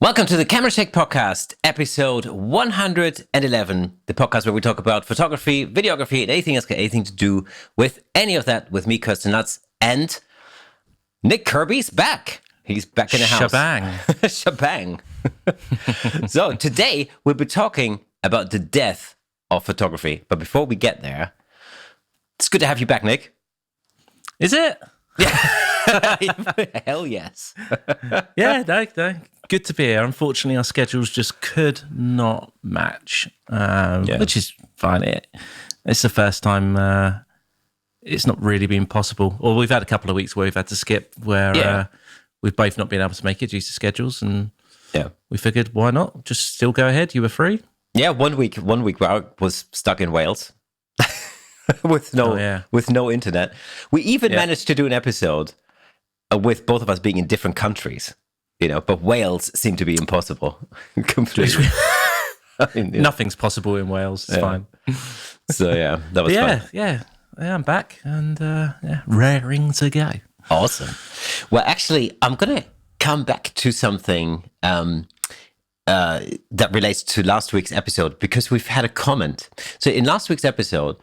Welcome to the Camera Shake Podcast, episode 111, the podcast where we talk about photography, videography, and anything else got anything to do with any of that with me, Kersten and Nick, and Nick Kirby's back. He's back in the house. Shebang. Shebang. So today we'll be talking about the death of photography. But before we get there, it's good to have you back, Nick. Is it? Hell yes. Yeah, no. Good to be here. Unfortunately, our schedules just could not match, which is fine. It's the first time it's not really been possible. Or we've had a couple of weeks where we've had to skip, where we've both not been able to make it due to schedules, and we figured, why not? Just still go ahead. You were free? Yeah, one week where I was stuck in Wales with no internet. We even managed to do an episode with both of us being in different countries. But Wales seemed to be impossible. Completely. Nothing's possible in Wales. It's fine. So, that was fun. Yeah, I'm back and raring to go. Awesome. Well, actually, I'm going to come back to something that relates to last week's episode because we've had a comment. So in last week's episode,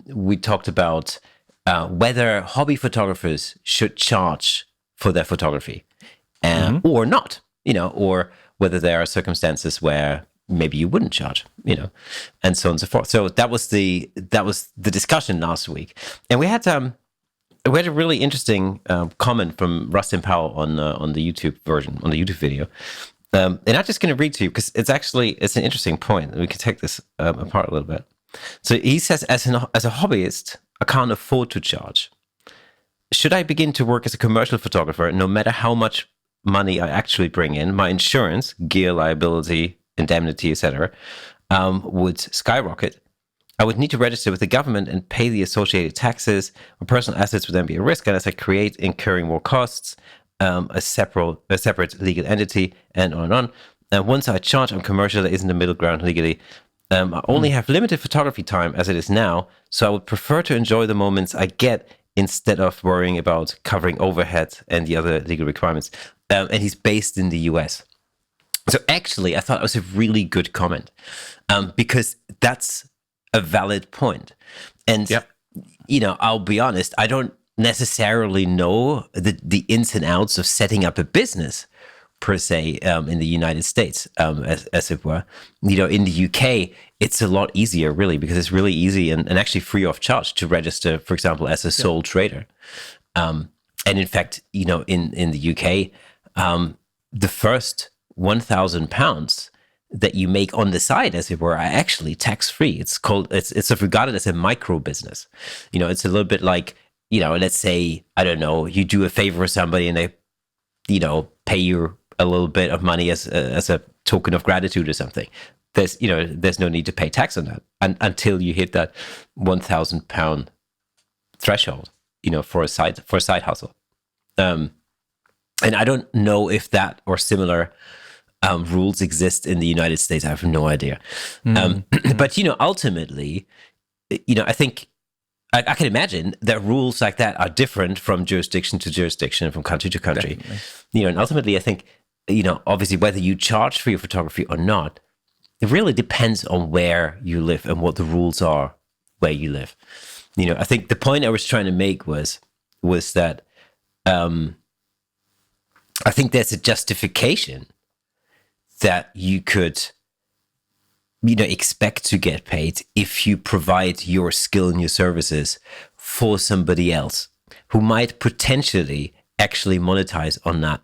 we talked about whether hobby photographers should charge for their photography. Or not, or whether there are circumstances where maybe you wouldn't charge, and so on and so forth. So that was the discussion last week, and we had a really interesting comment from Rustin Powell on the YouTube version, on the YouTube video, and I'm just going to read to you because it's an interesting point. We can take this apart a little bit. So he says, as a hobbyist, I can't afford to charge. Should I begin to work as a commercial photographer, no matter how much money I actually bring in, my insurance, gear liability, indemnity, etc., would skyrocket. I would need to register with the government and pay the associated taxes. My personal assets would then be a risk, and as I create, incurring more costs, a separate legal entity, and on and on. And once I charge on commercial, there isn't a middle ground legally. I only have limited photography time as it is now, so I would prefer to enjoy the moments I get instead of worrying about covering overhead and the other legal requirements. And he's based in the US. So actually, I thought it was a really good comment because that's a valid point. And, I'll be honest, I don't necessarily know the ins and outs of setting up a business per se in the United States, as it were. In the UK, it's a lot easier, really, because it's really easy and actually free of charge to register, for example, as a sole trader. And in fact, in the UK, the first £1,000 that you make on the side, as it were, are actually tax-free. It's regarded as a micro business. It's a little bit like, let's say, I don't know, you do a favor for somebody and they, pay you a little bit of money as a token of gratitude or something. There's no need to pay tax on that until you hit that £1,000 threshold, for a side hustle. And I don't know if that or similar rules exist in the United States. I have no idea. But, ultimately, I think I can imagine that rules like that are different from jurisdiction to jurisdiction, from country to country. Definitely. And ultimately, I think, obviously, whether you charge for your photography or not, it really depends on where you live and what the rules are where you live. I think the point I was trying to make was that I think there's a justification that you could, expect to get paid if you provide your skill and your services for somebody else who might potentially actually monetize on that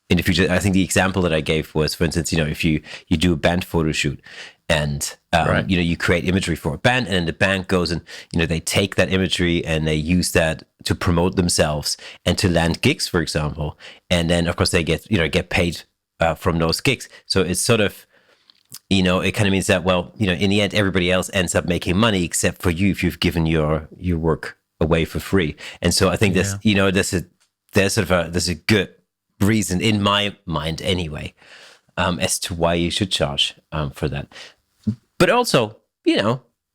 in the future. I think the example that I gave was, for instance, if you do a band photo shoot and, you create imagery for a band, and then the band goes and, they take that imagery and they use that to promote themselves and to land gigs, for example. And then, of course, they get paid from those gigs. So it's sort of, it kind of means that, well, in the end, everybody else ends up making money except for you if you've given your work away for free. And so I think there's a good reason in my mind anyway, as to why you should charge for that. But also,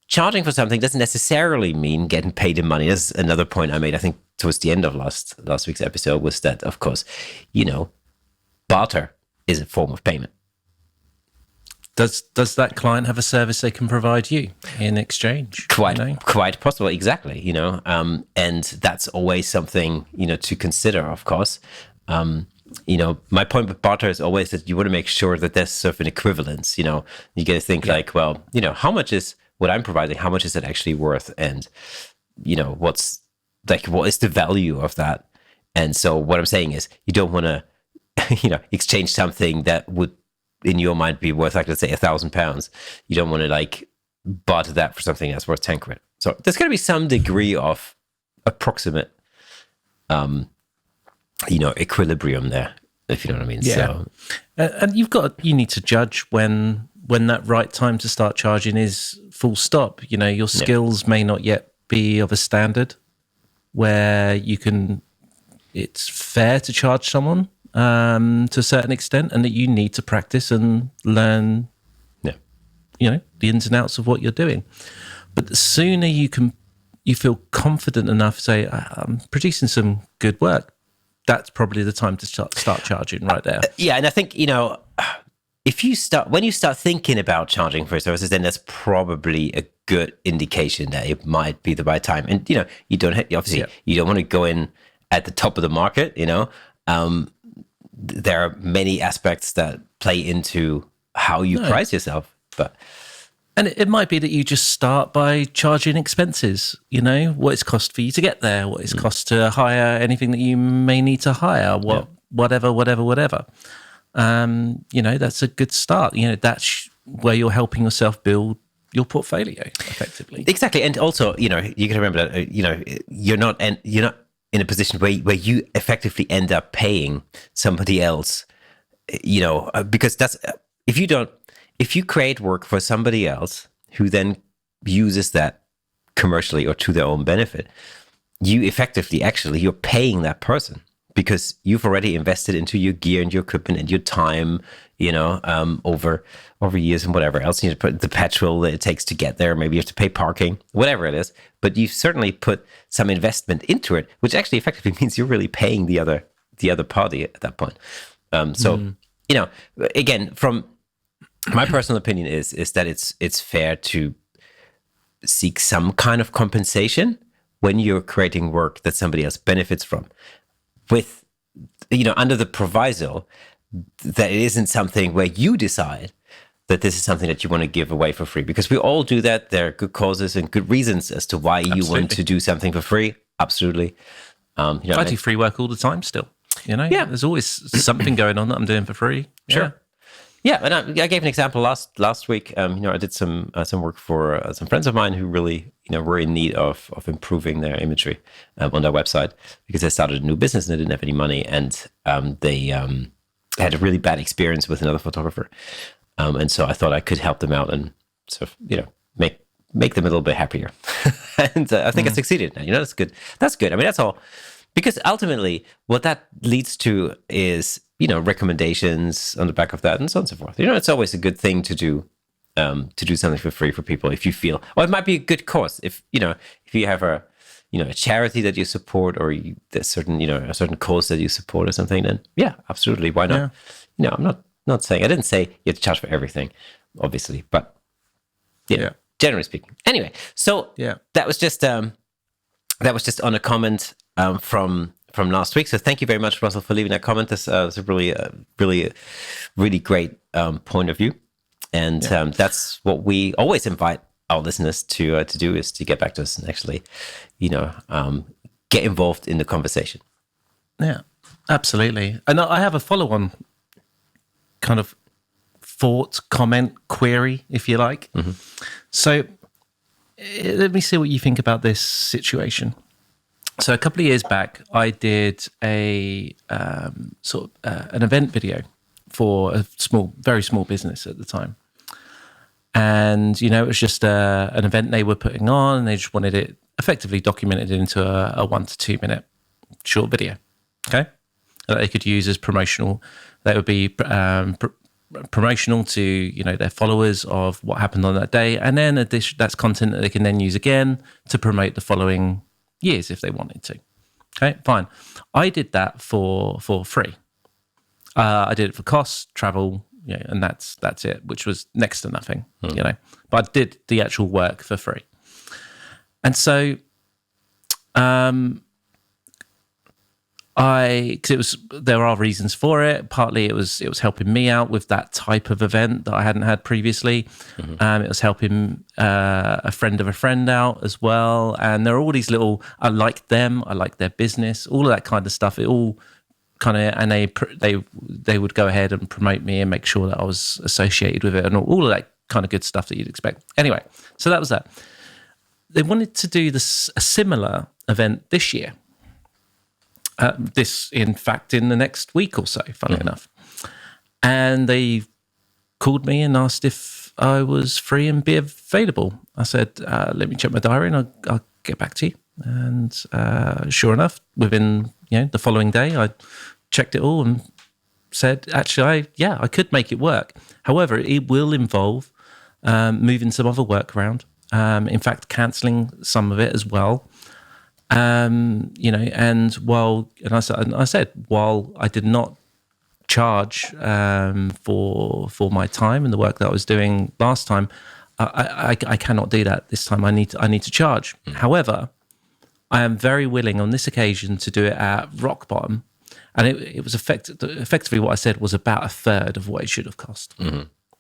charging for something doesn't necessarily mean getting paid in money. That's another point I made, I think, towards the end of last week's episode, was that, of course, barter is a form of payment. Does that client have a service they can provide you in exchange? Quite possible, exactly. And that's always something to consider, of course. My point with barter is always that you want to make sure that there's sort of an equivalence. You got to think like, well, how much is what I'm providing? How much is it actually worth? And what is the value of that? And so what I'm saying is, you don't want to, exchange something that would, in your mind, be worth, like, let's say £1,000. You don't want to like barter that for something that's worth 10 quid. So there's going to be some degree of approximate, equilibrium there, if you know what I mean. Yeah. So, and you need to judge when that right time to start charging is, full stop. Your skills may not yet be of a standard where it's fair to charge someone to a certain extent, and that you need to practice and learn, the ins and outs of what you're doing. But the sooner you feel confident enough to say, I'm producing some good work, that's probably the time to start charging right there. Yeah, and I think, when you start thinking about charging for services, then that's probably a good indication that it might be the right time. And, you don't want to go in at the top of the market, there are many aspects that play into how you price yourself. And it might be that you just start by charging expenses, what it's cost for you to get there, what it's cost to hire anything that you may need to hire, whatever. That's a good start. That's where you're helping yourself build your portfolio effectively. Exactly. And also, you got to remember that, you're not in a position where you effectively end up paying somebody else, because that's, if you create work for somebody else who then uses that commercially or to their own benefit, you effectively, you're paying that person, because you've already invested into your gear and your equipment and your time, over years and whatever else. You put the petrol that it takes to get there. Maybe you have to pay parking, whatever it is. But you've certainly put some investment into it, which actually effectively means you're really paying the other party at that point. Again, from my personal opinion is that it's fair to seek some kind of compensation when you're creating work that somebody else benefits from, with, under the proviso that it isn't something where you decide that this is something that you want to give away for free, because we all do that. There are good causes and good reasons as to why you want to do something for free. Absolutely. I do free work all the time still. There's always something going on that I'm doing for free. Sure. Yeah, and I gave an example last week. I did some work for some friends of mine who really were in need of improving their imagery on their website, because they started a new business and they didn't have any money, and they had a really bad experience with another photographer, and so I thought I could help them out and sort of make them a little bit happier, and I think I succeeded. That's good. That's good. I mean, that's all, because ultimately what that leads to is recommendations on the back of that, and so on and so forth. It's always a good thing to do something for free for people if you feel, or it might be a good cause. If you have a charity that you support, or there's a certain cause that you support or something, then yeah, absolutely, why not? Yeah. I'm not saying, I didn't say you have to charge for everything, obviously, but generally speaking. Anyway, so that was just on a comment from last week. So thank you very much, Russell, for leaving that comment. This was a really great point of view, and that's what we always invite our listeners to do, is to get back to us and actually, get involved in the conversation. Yeah, absolutely. And I have a follow-on kind of thought, comment, query, if you like. Mm-hmm. So let me see what you think about this situation. So a couple of years back, I did an event video for a very small business at the time. And, it was just an event they were putting on, and they just wanted it effectively documented into a 1 to 2 minute short video, okay? That they could use as promotional. That would be promotional to, their followers of what happened on that day. And then that's content that they can then use again to promote the following years if they wanted to. Okay, fine. I did that for free. I did it for costs, travel, and that's it, which was next to nothing, But I did the actual work for free. And so because there are reasons for it. Partly it was helping me out with that type of event that I hadn't had previously. It was helping a friend of a friend out as well. And there are all these little, I liked them, I liked their business, all of that kind of stuff. It all kind of, and they would go ahead and promote me and make sure that I was associated with it and all of that kind of good stuff that you'd expect. Anyway, so that was that. They wanted to do a similar event this year. In fact, in the next week or so, funnily enough. And they called me and asked if I was free and be available. I said, let me check my diary and I'll get back to you. And sure enough, within the following day, I checked it all and said, actually, I could make it work. However, it will involve moving some other work around. In fact, cancelling some of it as well. And I said, while I did not charge for my time and the work that I was doing last time, I cannot do that this time. I need to charge. However, I am very willing on this occasion to do it at rock bottom, and it was effectively what I said was about a third of what it should have cost.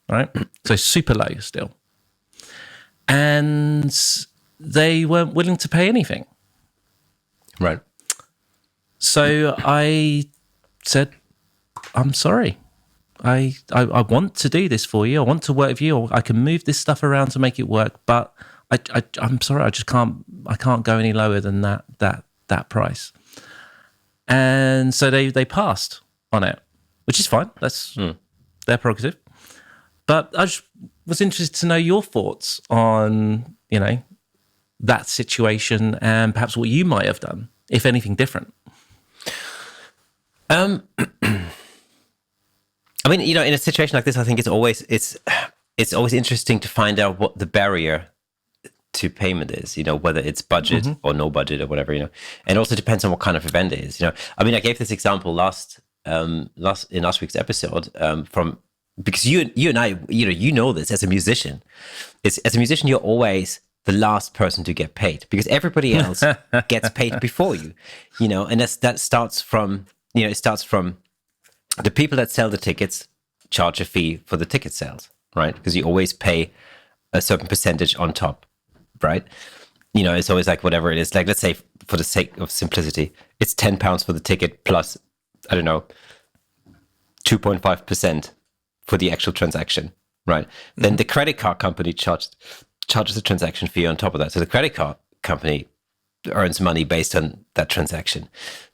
Right, so super low still, and they weren't willing to pay anything. Right. So I said, I'm sorry. I want to do this for you. I want to work with you. Or I can move this stuff around to make it work, but I'm sorry. I just can't. I can't go any lower than that price. And so they passed on it, which is fine. That's their prerogative. But I just was interested to know your thoughts on that situation and perhaps what you might have done, if anything different. I mean, in a situation like this, I think it's always interesting to find out what the barrier to payment is, whether it's budget or no budget or whatever, and also depends on what kind of event it is, I mean, I gave this example last week's episode, because you and I, this as a musician. As a musician, you're always the last person to get paid because everybody else gets paid before you, and that starts from, it starts from the people that sell the tickets charge a fee for the ticket sales, right? Because you always pay a certain percentage on top, right? It's always like whatever it is. Like, let's say for the sake of simplicity, it's £10 for the ticket plus, I don't know, 2.5% for the actual transaction, right? Then the credit card company charges a transaction fee on top of that. So the credit card company earns money based on that transaction.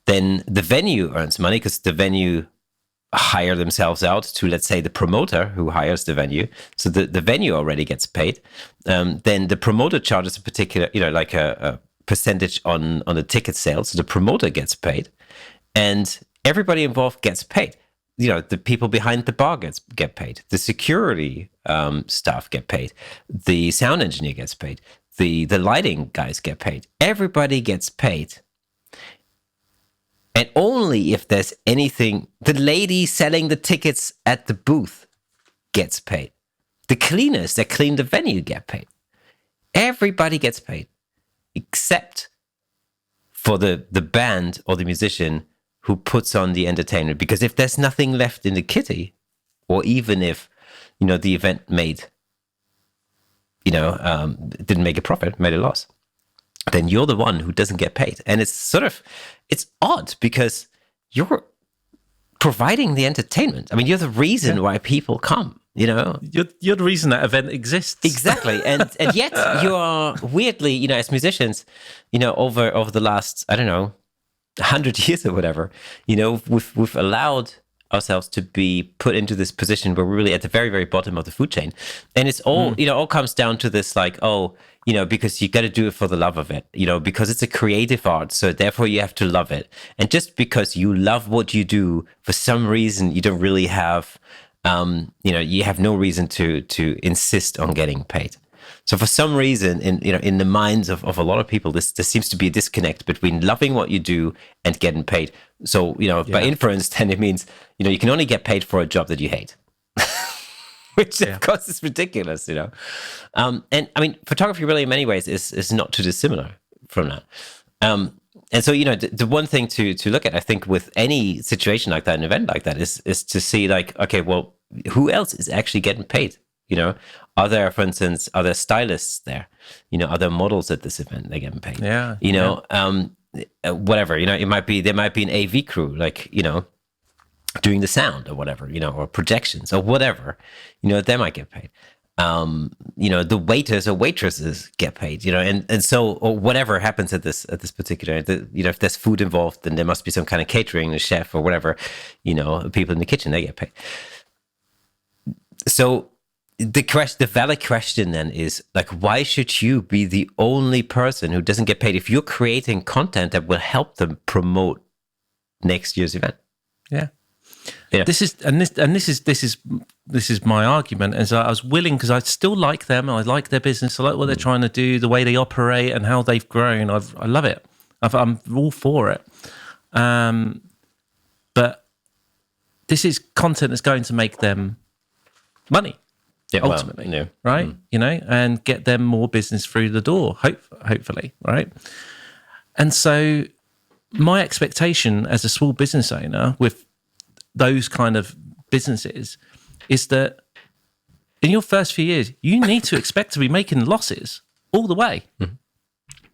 Then the venue earns money because the venue hire themselves out to, let's say, the promoter who hires the venue. So the venue already gets paid. Then the promoter charges a particular, like a percentage on the ticket sales. So the promoter gets paid. And everybody involved gets paid. The people behind the bar get paid. The security staff get paid. The sound engineer gets paid. The lighting guys get paid. Everybody gets paid. And only if there's anything, the lady selling the tickets at the booth gets paid. The cleaners that clean the venue get paid. Everybody gets paid, except for the band or the musician who puts on the entertainment. Because if there's nothing left in the kitty, or even if, the event made, didn't make a profit, made a loss, then you're the one who doesn't get paid. And it's odd because you're providing the entertainment. I mean, you're the reason why people come, You're the reason that event exists. Exactly. And yet you are weirdly, as musicians, over the last, I don't know, 100 years or whatever, we've allowed ourselves to be put into this position where we're really at the very, very bottom of the food chain. And it's all, all comes down to this, like, because you got to do it for the love of it, because it's a creative art. So therefore you have to love it. And just because you love what you do, for some reason, you don't really have, you have no reason to insist on getting paid. So for some reason, in the minds of a lot of people, there seems to be a disconnect between loving what you do and getting paid. So, by inference, then it means, you can only get paid for a job that you hate. Which of course is ridiculous, And I mean, photography really in many ways is not too dissimilar from that. And so, the one thing to look at, I think, with any situation like that, an event like that, is to see like, okay, well, who else is actually getting paid? Are there, for instance, are there stylists there? Are there models at this event? They're getting paid. Yeah. Whatever. There might be an AV crew, like, doing the sound or whatever, or projections or whatever. They might get paid. The waiters or waitresses get paid, and so, or whatever happens at this particular, if there's food involved, then there must be some kind of catering, a chef or whatever, people in the kitchen, they get paid. So the valid question then is like, why should you be the only person who doesn't get paid if you're creating content that will help them promote next year's event? Yeah. This is my argument. As I was willing, because I still like them, I like their business, I like what they're trying to do, the way they operate, and how they've grown. I love it. I'm all for it. But this is content that's going to make them money, ultimately, right? And get them more business through the door, hopefully, right? And so, my expectation as a small business owner with those kind of businesses is that in your first few years, you need to expect to be making losses all the way. Mm-hmm.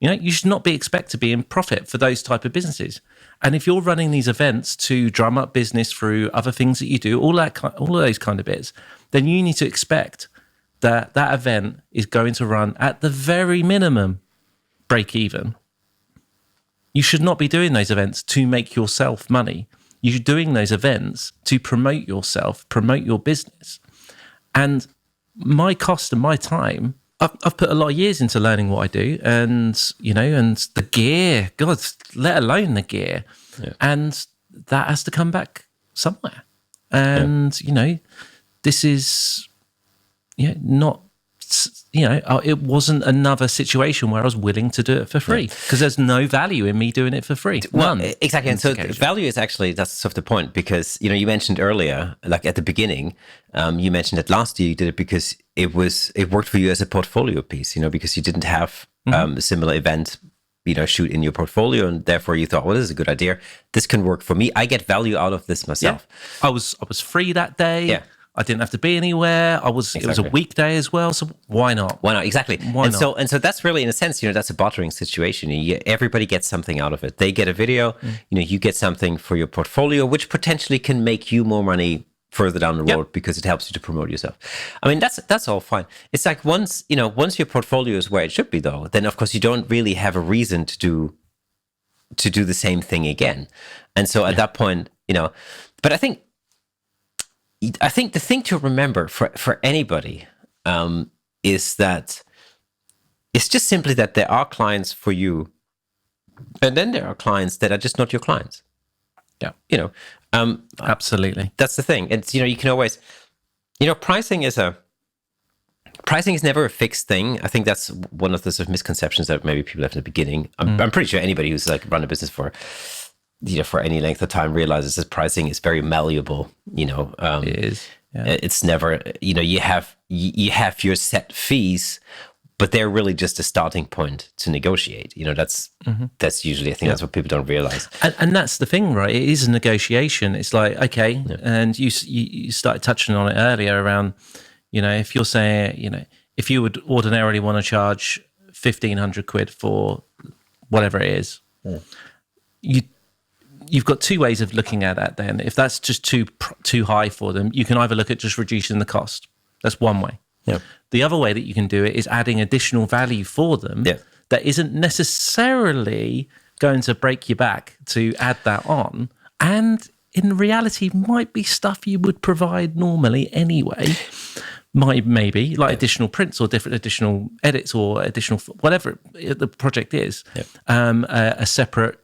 You should not be expected to be in profit for those type of businesses. And if you're running these events to drum up business through other things that you do, all of those kind of bits, then you need to expect that event is going to run at the very minimum break even. You should not be doing those events to make yourself money. You're doing those events to promote yourself, promote your business. And my cost and my time, I've put a lot of years into learning what I do, and and the gear, God, let alone the gear. Yeah. And that has to come back somewhere. And this is not it wasn't another situation where I was willing to do it for free, because there's no value in me doing it for free. Well, exactly. And so value is actually, that's sort of the point, because, you mentioned earlier, like at the beginning, you mentioned that last year you did it because it worked for you as a portfolio piece, because you didn't have a similar event, shoot in your portfolio. And therefore you thought, well, this is a good idea. This can work for me. I get value out of this myself. Yeah. I was free that day. Yeah. I didn't have to be anywhere. It was a weekday as well, so why not? Why not? Exactly. And so that's really, in a sense, that's a bartering situation. Everybody gets something out of it. They get a video, you get something for your portfolio, which potentially can make you more money further down the road because it helps you to promote yourself. I mean, that's all fine. It's like once your portfolio is where it should be, though, then of course you don't really have a reason to do the same thing again. And so at that point, but I think the thing to remember for anybody is that it's just simply that there are clients for you, and then there are clients that are just not your clients. Yeah, absolutely. That's the thing. And you can always, pricing is never a fixed thing. I think that's one of the sort of misconceptions that maybe people have in the beginning. I'm pretty sure anybody who's like run a business for any length of time realizes that pricing is very malleable. It is. Yeah. It's never, you have your set fees, but they're really just a starting point to negotiate. That's usually, I think that's what people don't realize. And that's the thing, right? It is a negotiation. It's like, okay, and you started touching on it earlier around, if you're saying, if you would ordinarily want to charge 1,500 quid for whatever it is, you've got two ways of looking at that then. If that's just too high for them, you can either look at just reducing the cost. That's one way. Yeah. The other way that you can do it is adding additional value for them that isn't necessarily going to break your back to add that on. And in reality, might be stuff you would provide normally anyway. Maybe like additional prints or different additional edits or additional, whatever the project is. Yeah. A separate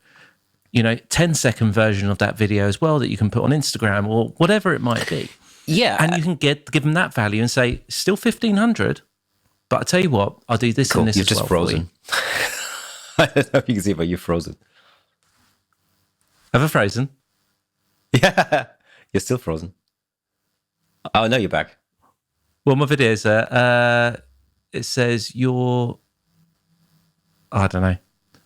10-second version of that video as well that you can put on Instagram or whatever it might be. Yeah. And you can give them that value and say, still 1,500, But I tell you what, I'll do this Cool. and this You're as just well frozen. I don't know if you can see, but you're frozen. Have I frozen? Yeah, you're still frozen. Oh, no, you're back. Well, my video is it says I don't know.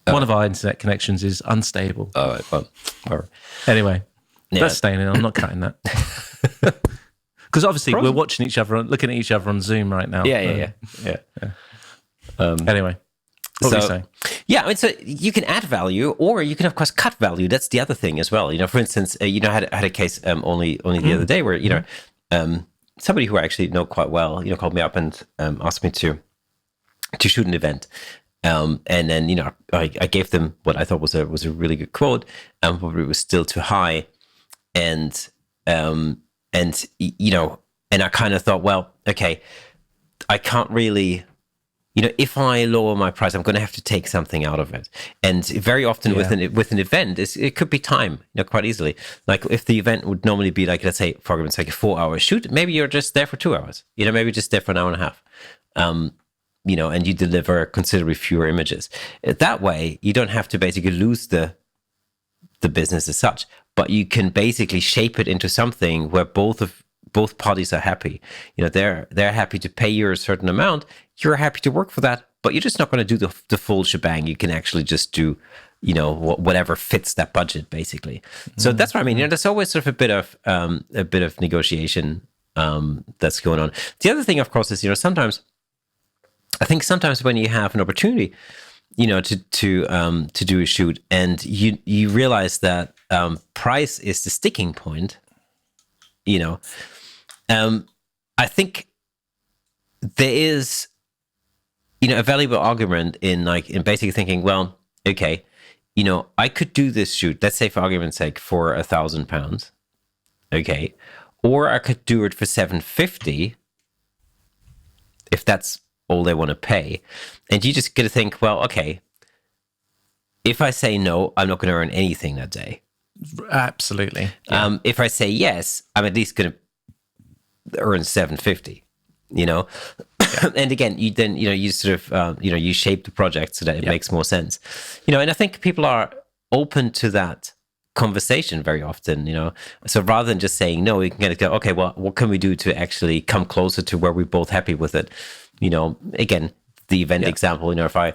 One of our internet connections is unstable. All right, well, all right. Anyway, Yeah. that's staying in. I'm not cutting that. Because obviously we're watching each other, looking at each other on Zoom right now. Yeah. Anyway, what were you saying? Yeah, I mean, so you can add value, or you can of course cut value. That's the other thing as well. You know, for instance, I had a case only the other day where somebody who I actually know quite well, called me up and asked me to shoot an event. And then, I gave them what I thought was a really good quote, but it was still too high. And I kind of thought, well, okay, I can't really, if I lower my price, I'm going to have to take something out of it. And very often with an event, it could be time, quite easily. Like if the event would normally be like, let's say, for argument's sake, a 4-hour shoot, maybe you're just there for 2 hours, maybe just there for an hour and a half. And you deliver considerably fewer images. That way, you don't have to basically lose the business as such, but you can basically shape it into something where both parties are happy. They're happy to pay you a certain amount. You're happy to work for that, but you're just not going to do the full shebang. You can actually just do, whatever fits that budget, basically. So that's what I mean. There's always sort of a bit of negotiation that's going on. The other thing, of course, is sometimes when you have an opportunity, to do a shoot, and you realize that price is the sticking point, I think there is, a valuable argument in basically thinking, well, okay, I could do this shoot, let's say for argument's sake, for £1,000, okay, or I could do it for $750, if that's all they want to pay. And you just got to think, well, okay, if I say no, I'm not going to earn anything that day. Absolutely. Yeah. If I say yes, I'm at least going to earn $750, Yeah. And again, you sort of, you shape the project so that it makes more sense, and I think people are open to that conversation very often, so rather than just saying no, you can kind of go, okay, well, what can we do to actually come closer to where we're both happy with it? Again, the event example, if I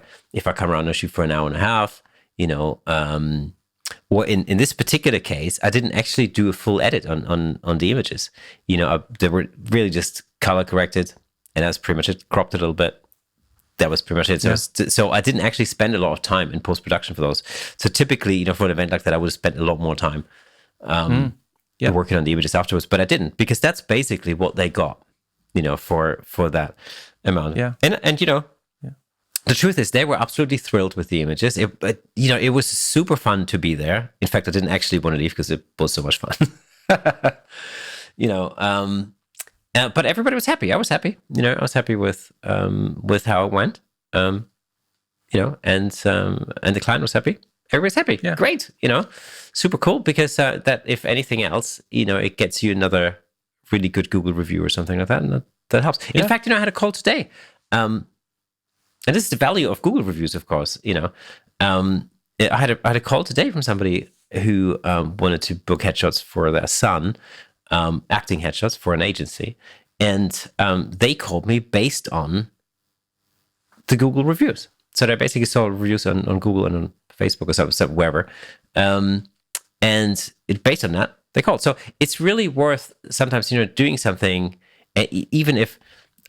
come around and shoot for an hour and a half, or in this particular case, I didn't actually do a full edit on the images. They were really just color corrected, and that's pretty much it. Cropped a little bit. That was pretty much it. So I didn't actually spend a lot of time in post-production for those. So typically, for an event like that, I would have spent a lot more time working on the images afterwards, but I didn't, because that's basically what they got, for that amount. Yeah. And the truth is, they were absolutely thrilled with the images. It was super fun to be there. In fact, I didn't actually want to leave because it was so much fun. But everybody was happy. I was happy. I was happy with how it went. And the client was happy. Everybody's happy. Yeah. Great. Super cool, because that, if anything else, it gets you another really good Google review or something like that, and that helps. Yeah. In fact, I had a call today. And this is the value of Google reviews, of course. I had a call today from somebody who wanted to book headshots for their son, acting headshots for an agency, and they called me based on the Google reviews. So they basically saw reviews on Google and on Facebook or something, wherever, and based on that, they called. So it's really worth sometimes, doing something, even if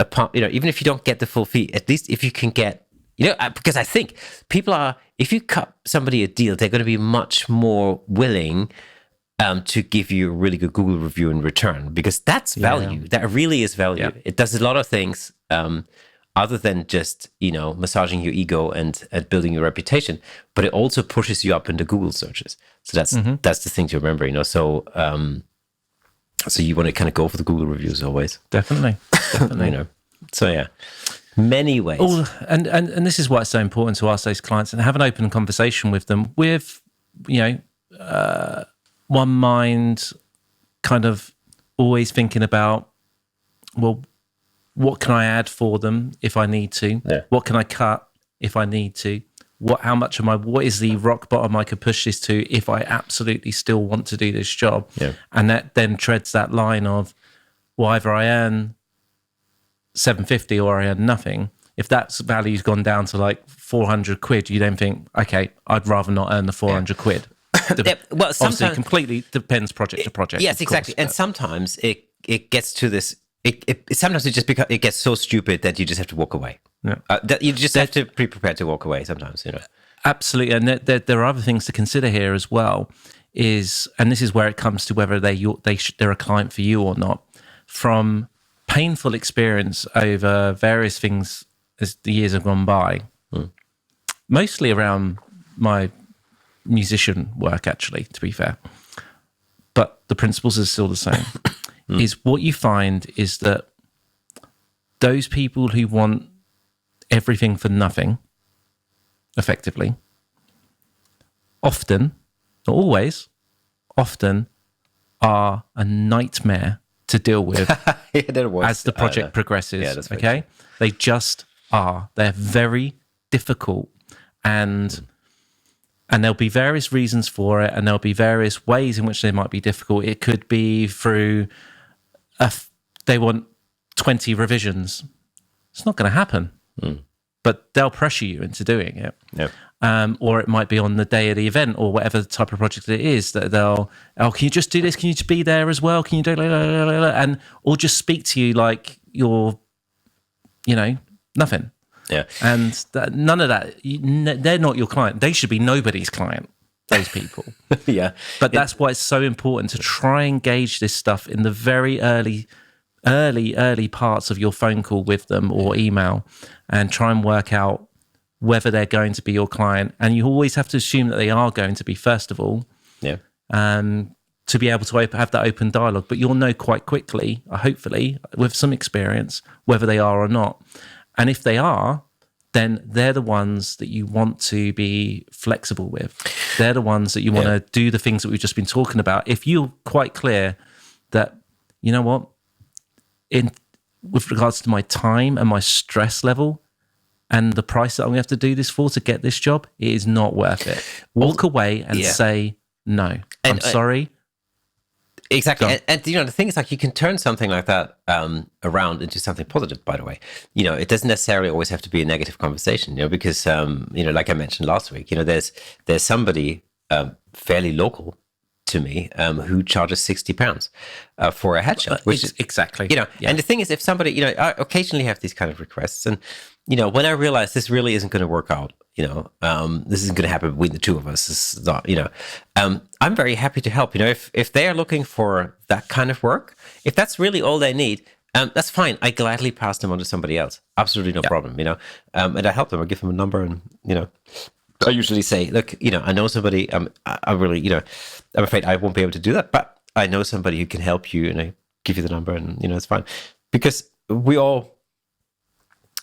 you don't get the full fee, at least if you can get, because I think people are, if you cut somebody a deal, they're going to be much more willing to give you a really good Google review in return, because that's value. Yeah. That really is value. Yeah. It does a lot of things other than just, massaging your ego and building your reputation, but it also pushes you up into Google searches. So that's the thing to remember, So you want to kind of go for the Google reviews always. Definitely. So yeah, many ways. And this is why it's so important to ask those clients and have an open conversation with them with, one mind, kind of always thinking about, well, What can I add for them if I need to? Yeah. What can I cut if I need to? What is the rock bottom I could push this to if I absolutely still want to do this job? Yeah. And that then treads that line of, well, either I earn 750 or I earn nothing. If that value's gone down to like 400 quid, you then think, okay, I'd rather not earn the 400 quid. Well, Obviously, it completely depends project to project. Yes, exactly. And sometimes it gets to this. Sometimes it just it gets so stupid that you just have to walk away. Yeah. That you just have to be prepared to walk away sometimes. Absolutely, and there are other things to consider here as well. And this is where it comes to whether they're a client for you or not. From painful experience over various things as the years have gone by, mostly around my musician work, actually, to be fair, but the principles are still the same. Is what you find is that those people who want everything for nothing, effectively, often, not always, often are a nightmare to deal with as the project progresses. Yeah, that's okay, they just are. They're very difficult, and there'll be various reasons for it, and there'll be various ways in which they might be difficult. It could be through they want 20 revisions. It's not going to happen, but they'll pressure you into doing it. Yep. Or it might be on the day of the event or whatever type of project it is that they'll, can you just do this? Can you just be there as well? Can you do or just speak to you like you're, nothing. Yeah. And none of that, they're not your client. They should be nobody's client, those people. Yeah. But that's why it's so important to try and gauge this stuff in the very early parts of your phone call with them or email, and try and work out whether they're going to be your client. And you always have to assume that they are going to be, first of all. Yeah. To be able to have that open dialogue. But you'll know quite quickly, hopefully, with some experience, whether they are or not. And if they are, then they're the ones that you want to be flexible with. They're the ones that you want to do the things that we've just been talking about. If you're quite clear that, you know what, with regards to my time and my stress level and the price that I'm going to have to do this for to get this job, it is not worth it. Walk away and say, no, I'm sorry. Exactly. And the thing is, like, you can turn something like that around into something positive, by the way. It doesn't necessarily always have to be a negative conversation, because, like I mentioned last week, there's somebody fairly local to me who charges £60 for a headshot, which is exactly, And the thing is, if somebody, I occasionally have these kind of requests, and when I realize this really isn't going to work out, this isn't going to happen between the two of us. This is not, I'm very happy to help. If they are looking for that kind of work, if that's really all they need, that's fine. I gladly pass them on to somebody else. Absolutely no problem. And I help them. I give them a number, and I usually say, look, I know somebody. I really, I'm afraid I won't be able to do that, but I know somebody who can help you, and I give you the number, and it's fine, because we all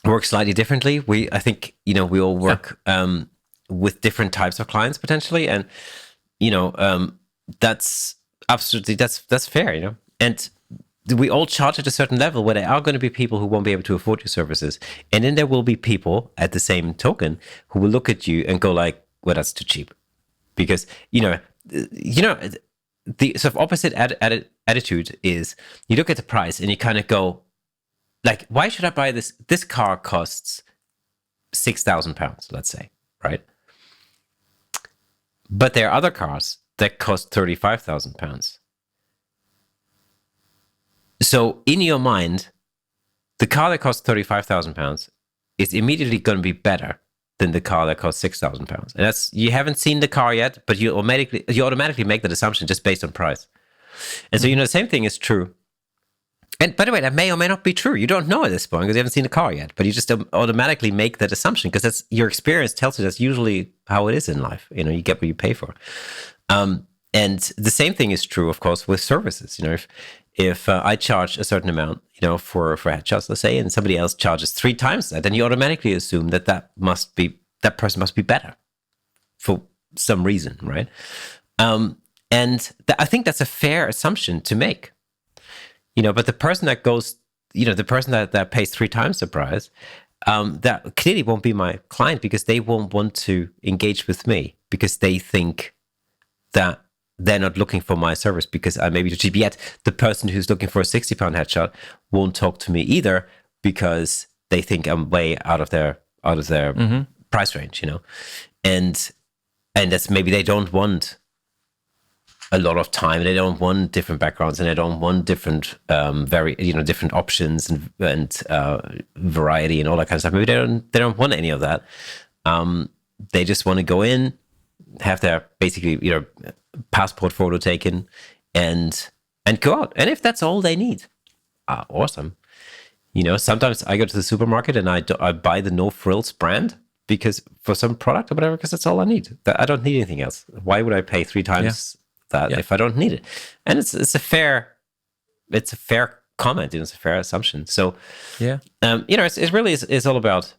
work slightly differently. I think we all work with different types of clients potentially, and that's absolutely that's fair, and we all charge at a certain level where there are going to be people who won't be able to afford your services, and then there will be people at the same token who will look at you and go like, well, that's too cheap, because the sort of opposite attitude is you look at the price and you kind of go like, why should I buy this? This car costs £6,000, let's say, right? But there are other cars that cost £35,000. So in your mind, the car that costs £35,000 is immediately going to be better than the car that costs £6,000. And that's, you haven't seen the car yet, but you automatically make that assumption just based on price. And so, the same thing is true. And by the way, that may or may not be true. You don't know at this point because you haven't seen the car yet, but you just automatically make that assumption because that's your experience tells you that's usually how it is in life. You get what you pay for. And the same thing is true, of course, with services. If I charge a certain amount, for headshots, let's say, and somebody else charges 3 times that, then you automatically assume that that person must be better for some reason, right? I think that's a fair assumption to make. But the person that goes, the person that pays 3 times the price, that clearly won't be my client, because they won't want to engage with me because they think that they're not looking for my service because I may be too cheap. Yet the person who's looking for a £60 headshot won't talk to me either because they think I'm way out of their price range, and that's, maybe they don't want a lot of time, they don't want different backgrounds, and they don't want different different options and variety and all that kind of stuff. Maybe they don't want any of that. They just want to go in, have their basically passport photo taken, and go out. And if that's all they need, awesome. Sometimes I go to the supermarket and I buy the No Frills brand because for some product or whatever, because that's all I need. I don't need anything else. Why would I pay 3 times that if I don't need it? And it's a fair comment. It's a fair assumption. So it really is all about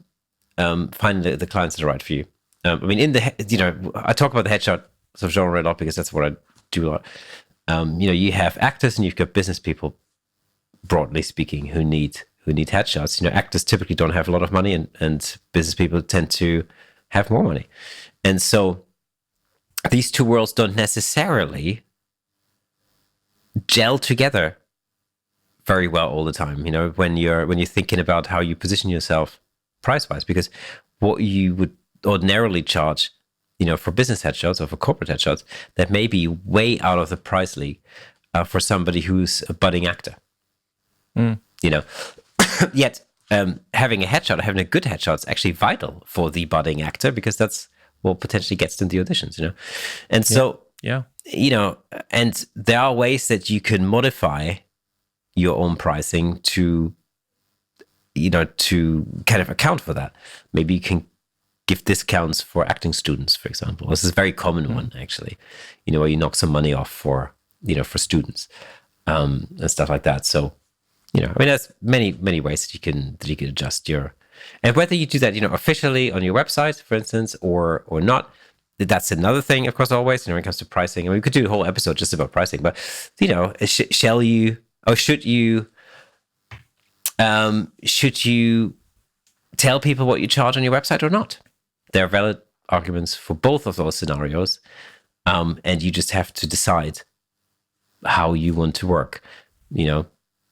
finding the clients that are right for you. I mean, I talk about the headshot sort of genre a lot because that's what I do a lot. You have actors and you've got business people, broadly speaking, who need headshots. Actors typically don't have a lot of money, and business people tend to have more money. And so these two worlds don't necessarily gel together very well all the time, when you're thinking about how you position yourself price-wise, because what you would ordinarily charge, for business headshots or for corporate headshots, that may be way out of the price league for somebody who's a budding actor. Yet having a headshot, having a good headshot is actually vital for the budding actor, because that's what potentially gets them the auditions, And so, and there are ways that you can modify your own pricing to kind of account for that. Maybe you can give discounts for acting students, for example. This is a very common one, actually, where you knock some money off for students and stuff like that. So, there's many ways that you can adjust and whether you do that, officially on your website, for instance, or not. That's another thing, of course, always, when it comes to pricing. I mean, we could do a whole episode just about pricing, but, should you tell people what you charge on your website or not? There are valid arguments for both of those scenarios, and you just have to decide how you want to work.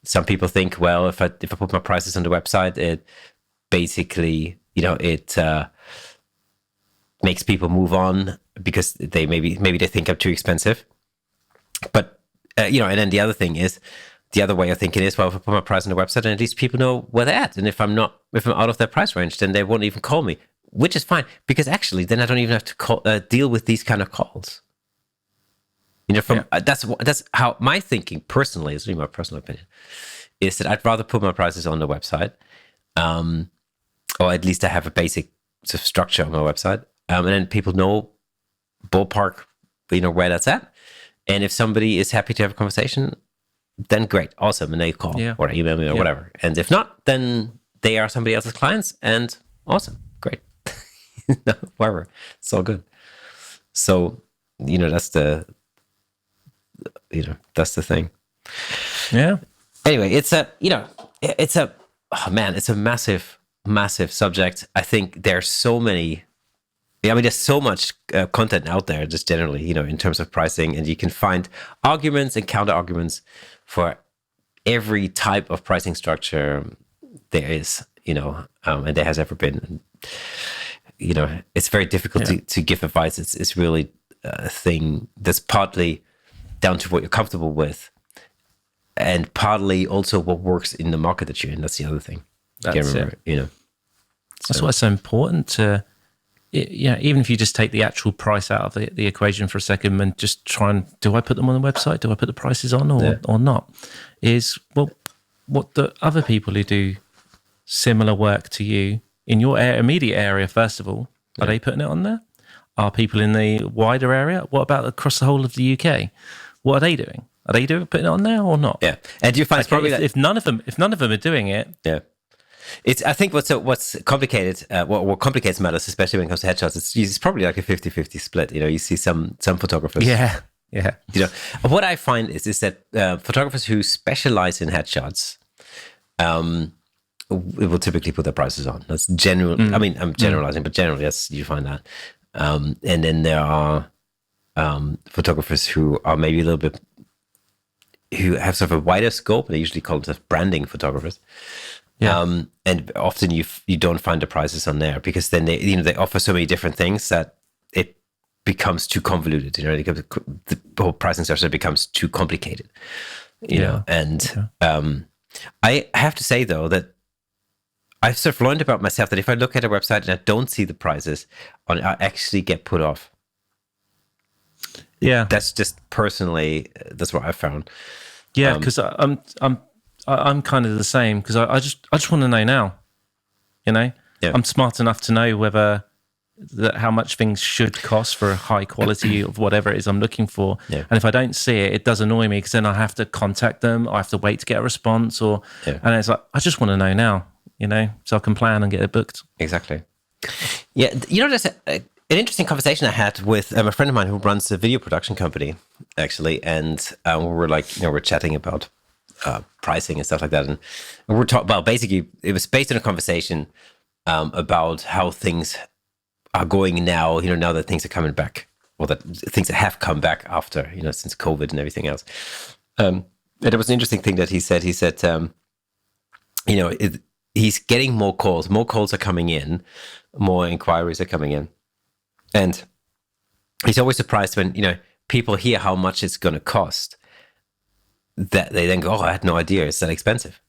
Some people think, well, if I put my prices on the website, it basically, it makes people move on because they maybe they think I'm too expensive. But and then the other way of thinking is, well, if I put my price on the website, and at least people know where they're at, and if I'm out of their price range, then they won't even call me, which is fine, because actually then I don't even have to deal with these kind of calls. That's how my thinking personally is. Really, my personal opinion is that I'd rather put my prices on the website, or at least I have a basic sort of structure on my website, and then people know ballpark, where that's at. And if somebody is happy to have a conversation, then great, awesome, and they call or email me or whatever. And if not, then they are somebody else's clients, and awesome, great, whatever, it's all good. So that's the thing. Yeah. Anyway, it's a massive subject. I think there's so many. There's so much content out there, just generally, in terms of pricing, and you can find arguments and counter arguments for every type of pricing structure there is, and there has ever been. It's very difficult to give advice. It's really a thing that's partly down to what you're comfortable with, and partly also what works in the market that you're in. That's the other thing. That's why it's so important to, even if you just take the actual price out of the equation for a second and just try and, do I put them on the website? Do I put the prices on or not? Is, well, what the other people who do similar work to you in your immediate area, first of all, are they putting it on there? Are people in the wider area? What about across the whole of the UK? What are they doing? Are they putting it on there or not? Yeah, and do you find it's probably if none of them are doing it, I think what's complicated, what complicates matters, especially when it comes to headshots, it's probably like a 50-50 split. You see some photographers. Yeah. What I find is that photographers who specialize in headshots it will typically put their prices on. That's general. I mean, I'm generalizing, but generally, yes, you find that. And then there are photographers who are maybe a little bit, who have sort of a wider scope. They usually call themselves branding photographers. Yeah. And often you don't find the prices on there, because then they offer so many different things that it becomes too convoluted. The whole pricing structure becomes too complicated. You know, and I have to say though that I've sort of learned about myself that if I look at a website and I don't see the prices on it, I actually get put off. Yeah, that's just personally, that's what I found. Yeah, because I'm kind of the same, because I just want to know now. You know, I'm smart enough to know whether how much things should cost for a high quality of whatever it is I'm looking for. Yeah. And if I don't see it, it does annoy me, because then I have to contact them. I have to wait to get a response, and it's like, I just want to know now. You know, so I can plan and get it booked. Exactly. Yeah, you know, there's an interesting conversation I had with a friend of mine who runs a video production company, actually, and we were like, we're chatting about pricing and stuff like that, and we're talking about, basically, it was based on a conversation about how things are going now. You know, now that things are coming back, or that things that have come back after, since COVID and everything else. And it was an interesting thing that he said. He said, he's getting more calls. More calls are coming in. More inquiries are coming in. And he's always surprised when, people hear how much it's going to cost, that they then go, oh, I had no idea it's that expensive,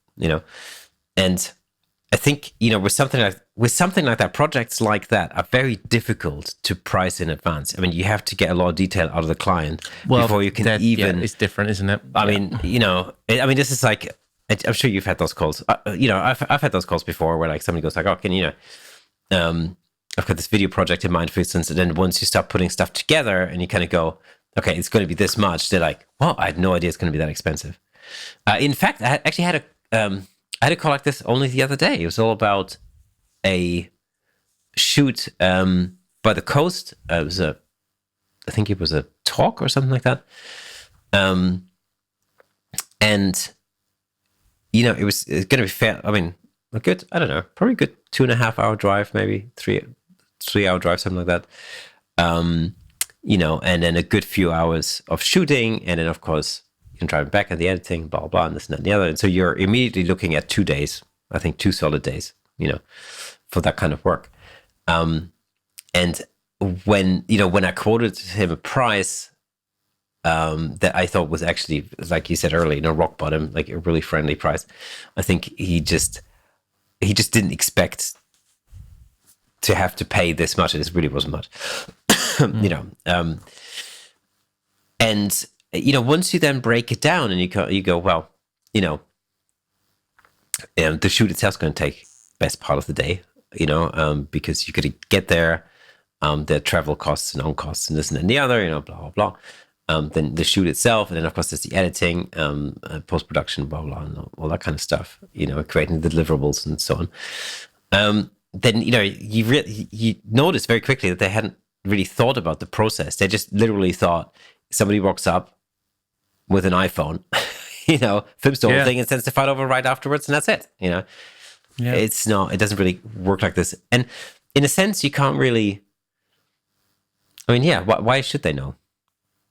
And I think, with something like that, projects like that are very difficult to price in advance. I mean, you have to get a lot of detail out of the client before you can even... Yeah, it's different, isn't it? I mean, this is like... I'm sure you've had those calls. I've had those calls before where like somebody goes like, oh, can I've got this video project in mind, for instance, and then once you start putting stuff together and you kind of go, okay, it's going to be this much, they're like, well, I had no idea it's going to be that expensive. In fact, I actually had a call like this only the other day. It was all about a shoot by the coast. I think it was a talk or something like that. And it was going to be fair. I mean, a good, I don't know, probably a good 2.5 hour drive, maybe 3 hour drive, something like that. And then a good few hours of shooting. And then, of course, you can drive back and the editing, blah, blah, and this and that and the other. And so you're immediately looking at 2 days, I think 2 solid days, for that kind of work. And when I quoted him a price, that I thought was actually, like you said earlier, rock bottom, like a really friendly price. I think he just didn't expect to have to pay this much, and this really wasn't much. And once you then break it down and you go, well, the shoot itself is going to take best part of the day, because you got to get there, the travel costs and on costs and this and then the other, blah blah blah. Then the shoot itself, and then of course there's the editing, post-production, blah, blah, and all that kind of stuff, creating the deliverables and so on. Then, you notice very quickly that they hadn't really thought about the process. They just literally thought somebody walks up with an iPhone, films the whole thing and sends the file over right afterwards, and that's it, Yeah. It doesn't really work like this. And in a sense, you can't really, why should they know?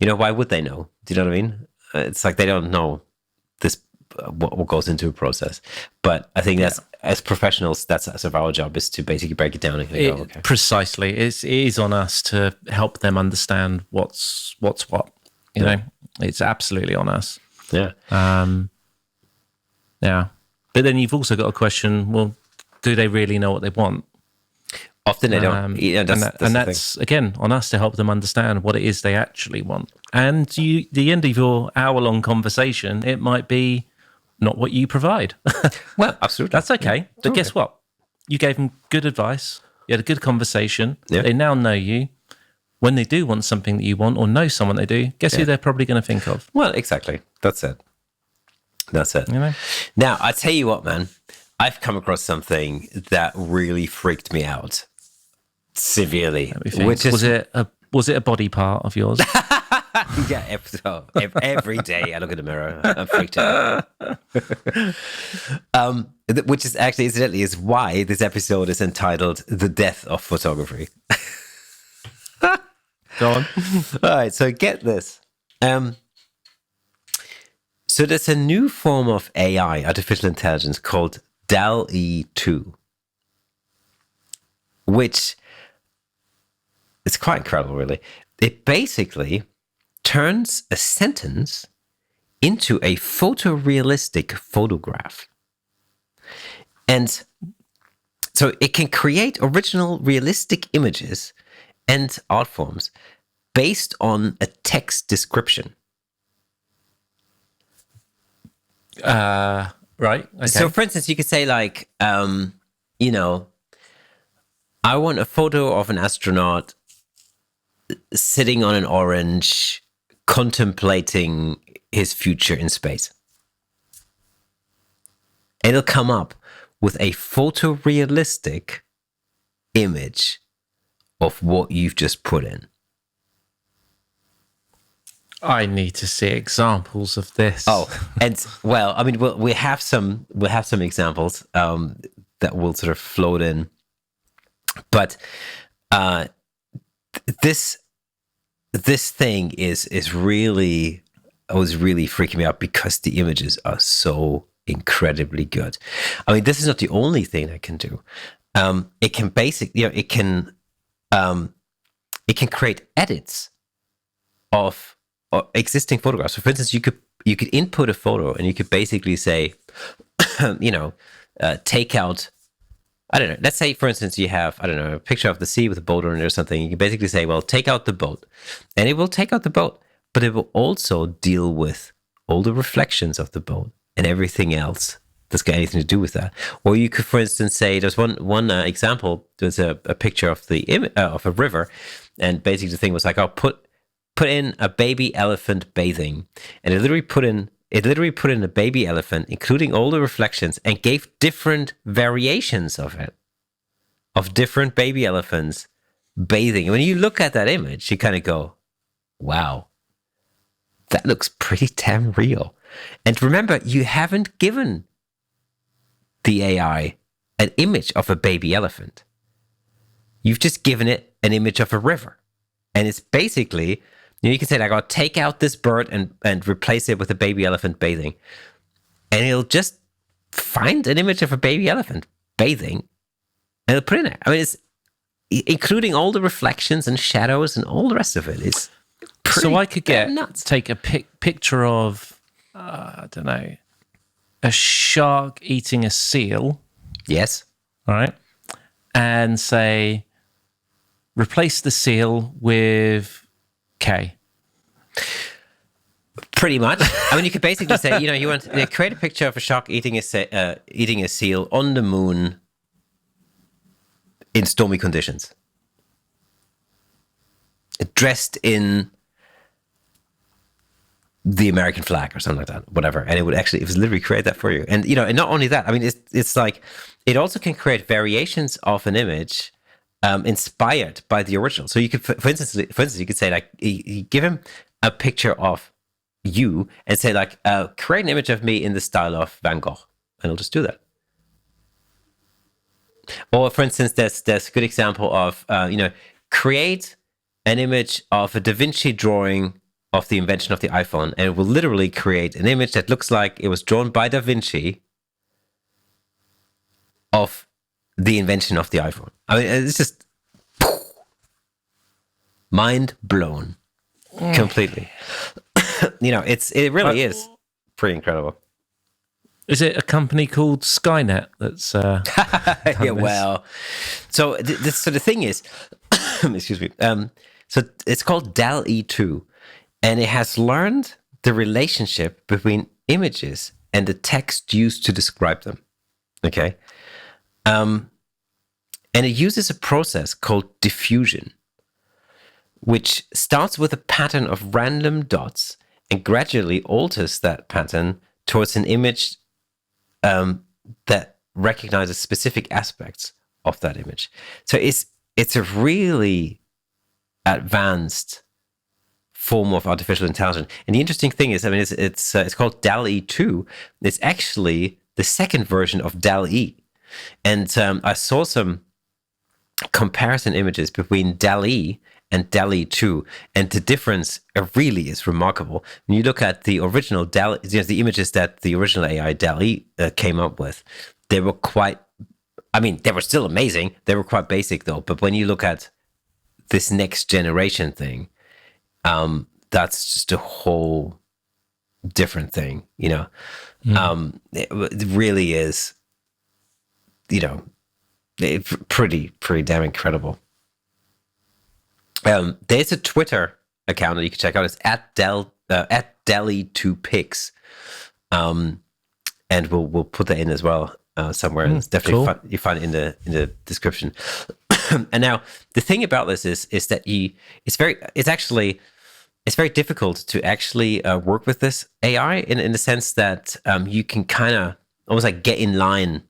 Why would they know? Do you know what I mean? It's like they don't know this, what goes into a process. But I think that's, as professionals, that's sort of our job, is to basically break it down and go, okay. Precisely. It is on us to help them understand what's what. It's absolutely on us. Yeah. Yeah. But then you've also got a question, well, do they really know what they want? Often they don't. That's again on us to help them understand what it is they actually want. And the end of your hour-long conversation, it might be not what you provide. Well, absolutely. That's okay. Yeah, but guess what? You gave them good advice. You had a good conversation. Yeah. They now know you. When they do want something that you want, or know someone they do, guess who they're probably going to think of? Well, exactly. That's it. Now, I tell you what, man. I've come across something that really freaked me out severely. Which is, was it a body part of yours? Yeah, every day I look in the mirror, I'm freaked out. Which is actually, incidentally, is why this episode is entitled "The Death of Photography." Go on. All right, so get this. So there's a new form of AI, artificial intelligence, called Dall-E 2, which is quite incredible, really. It basically turns a sentence into a photorealistic photograph. And so it can create original realistic images and art forms based on a text description. Right. Okay. So, for instance, you could say like, you know, I want a photo of an astronaut sitting on an orange, contemplating his future in space. It'll come up with a photorealistic image of what you've just put in. I need to see examples of this. Oh, and well, I mean, we have some examples that will sort of float in, but this thing is really, was really freaking me out because the images are so incredibly good. I mean, this is not the only thing I can do. It can basically, it can create edits of existing photographs. So, for instance, you could input a photo, and you could basically say, take out. I don't know. Let's say, for instance, you have, I don't know, a picture of the sea with a boat on it or something. You can basically say, well, take out the boat, and it will take out the boat, but it will also deal with all the reflections of the boat and everything else that's got anything to do with that. Or you could, for instance, say there's one example. There's a picture of of a river, and basically the thing was like, I'll put in a baby elephant bathing, and it literally put in a baby elephant, including all the reflections, and gave different variations of it, of different baby elephants bathing. And when you look at that image, you kind of go, wow, that looks pretty damn real. And remember, you haven't given the AI an image of a baby elephant. You've just given it an image of a river. And it's basically, you can say, like, I'll take out this bird and replace it with a baby elephant bathing. And it'll just find an image of a baby elephant bathing, and it'll put it in there. I mean, it's including all the reflections and shadows and all the rest of it. Is so I could nuts. Take a picture of, I don't know, a shark eating a seal. Yes. All right. And say, replace the seal with K. Pretty much. I mean, you could basically say, you want to create a picture of a shark eating a seal on the moon in stormy conditions, dressed in the American flag or something like that, whatever. And it would literally create that for you. And and not only that, I mean, it's like it also can create variations of an image inspired by the original. So you could, for instance, you could say, like, you give him a picture of you and say, like, create an image of me in the style of Van Gogh, and it'll just do that. Or, for instance, there's a good example of create an image of a Da Vinci drawing of the invention of the iPhone, and it will literally create an image that looks like it was drawn by Da Vinci of the invention of the iPhone. I mean, it's just mind blown completely. It really is pretty incredible. Is it a company called Skynet that's yeah, well, so the thing is, excuse me, so it's called Dall-E 2, and it has learned the relationship between images and the text used to describe them. Okay. And it uses a process called diffusion, which starts with a pattern of random dots and gradually alters that pattern towards an image that recognizes specific aspects of that image. So it's a really advanced form of artificial intelligence. And the interesting thing is, I mean, it's called Dall-E 2. It's actually the second version of Dall-E. And I saw some comparison images between Dall-E and Dall-E 2, and the difference really is remarkable. When you look at the original Dall-E, the images that the original AI Dall-E came up with, they were quite, I mean, they were still amazing. They were quite basic though. But when you look at this next generation thing, that's just a whole different thing, you know. It really is, you know, pretty damn incredible. There's a Twitter account that you can check out. It's at Dall-E2Pics, and we'll put that in as well somewhere. It's definitely cool. fun. You find it in the description. And now the thing about this is that it's very difficult to actually work with this AI in the sense that you can kind of almost like get in line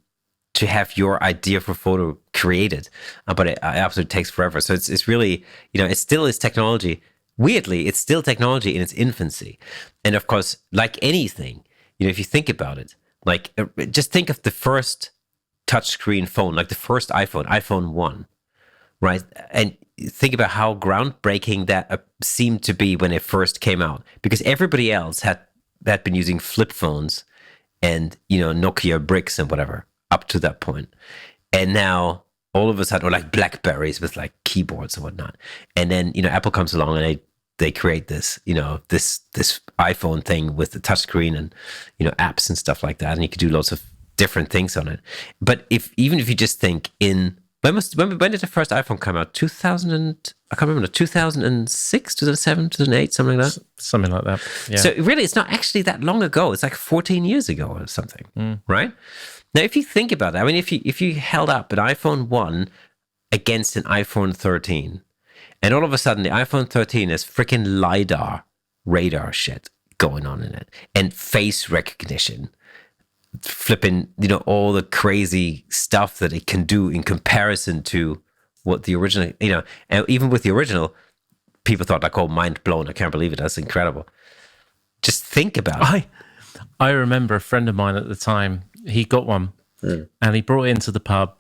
to have your idea for photo created, but it absolutely takes forever. So it's really, you know, it still is technology. Weirdly, it's still technology in its infancy. And of course, like anything, you know, if you think about it, like just think of the first touchscreen phone, like the first iPhone 1, right? And think about how groundbreaking that seemed to be when it first came out, because everybody else had been using flip phones and, you know, Nokia bricks and whatever up to that point. And now all of a sudden, or like Blackberries with like keyboards and whatnot. And then, you know, Apple comes along and they create this, you know, this iPhone thing with the touchscreen and, you know, apps and stuff like that. And you can do lots of different things on it. But even if you just think when did the first iPhone come out? 2000 I can't remember, 2006, 2007, 2008, something like that. Something like that. Yeah. So really, it's not actually that long ago. It's like 14 years ago or something, right? Now, if you think about that, I mean, if you held up an iPhone 1 against an iPhone 13, and all of a sudden the iPhone 13 has freaking LiDAR radar shit going on in it, and face recognition, flipping, you know, all the crazy stuff that it can do in comparison to what the original, you know, and even with the original, people thought like, oh, mind blown. I can't believe it. That's incredible. Just think about it. I remember a friend of mine at the time, he got one and he brought it into the pub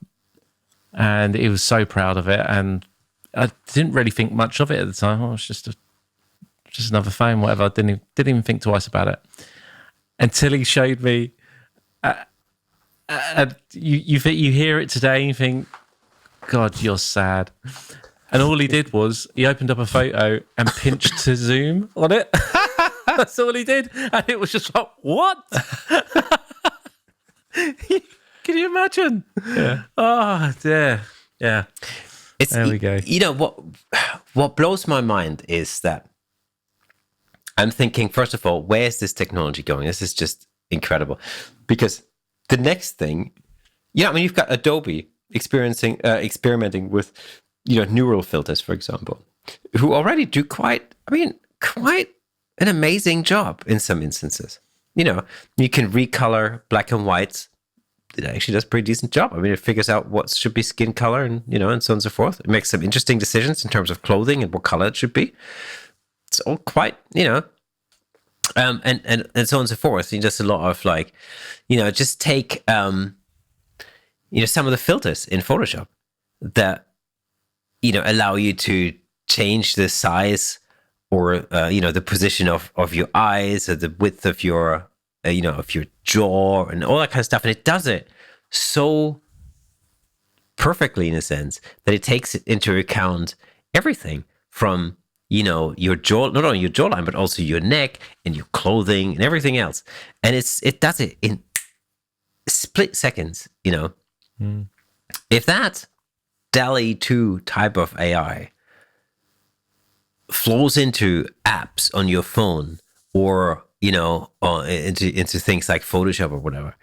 and he was so proud of it. And I didn't really think much of it at the time. Oh, it's just another phone, whatever. I didn't even think twice about it until he showed me. You hear it today and you think, God, you're sad. And all he did was he opened up a photo and pinched to zoom on it. That's all he did. And it was just like, what? Can you imagine? Yeah. Oh, dear. Yeah. There we go. You know, what blows my mind is that I'm thinking, first of all, where is this technology going? This is just incredible. Because the next thing, I mean, you've got Adobe experimenting with, you know, neural filters, for example, who already do quite an amazing job in some instances. You know, you can recolor black and whites. It actually does a pretty decent job. I mean, it figures out what should be skin color and, you know, and so on and so forth. It makes some interesting decisions in terms of clothing and what color it should be. It's all quite, you know, and so on and so forth. And just a lot of like, you know, just take, you know, some of the filters in Photoshop that, you know, allow you to change the size or, you know, the position of your eyes or the width of your, you know, of your jaw and all that kind of stuff. And it does it so perfectly in a sense that it takes into account everything from, you know, your jaw, not only your jawline, but also your neck and your clothing and everything else. And it does it in split seconds, you know. If that Dall-E 2 type of AI flows into apps on your phone or, you know, into things like Photoshop or whatever,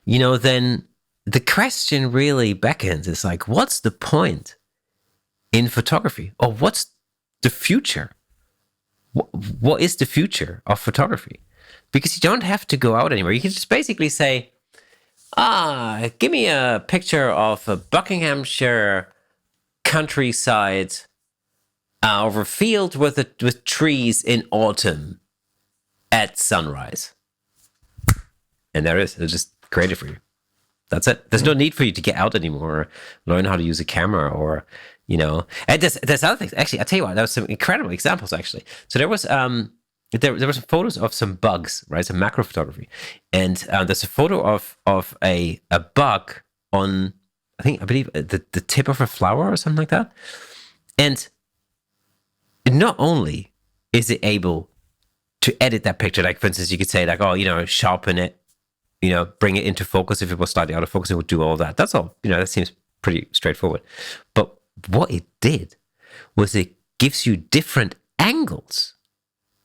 you know, then the question really beckons. It's like, what's the point in photography? Or what's the future? What is the future of photography? Because you don't have to go out anywhere. You can just basically say, give me a picture of a Buckinghamshire countryside of a field with trees in autumn at sunrise. And there it is. It's just created for you. That's it. There's no need for you to get out anymore or learn how to use a camera or, And there's other things. Actually, I'll tell you what, there was some incredible examples, actually. So there was there were some photos of some bugs, right? Some macro photography. And there's a photo of a bug on, I believe, the tip of a flower or something like that. And not only is it able to edit that picture, like, for instance, you could say, like, sharpen it, bring it into focus. If it was slightly out of focus, it would do all that. That's all. That seems pretty straightforward. But what it did was it gives you different angles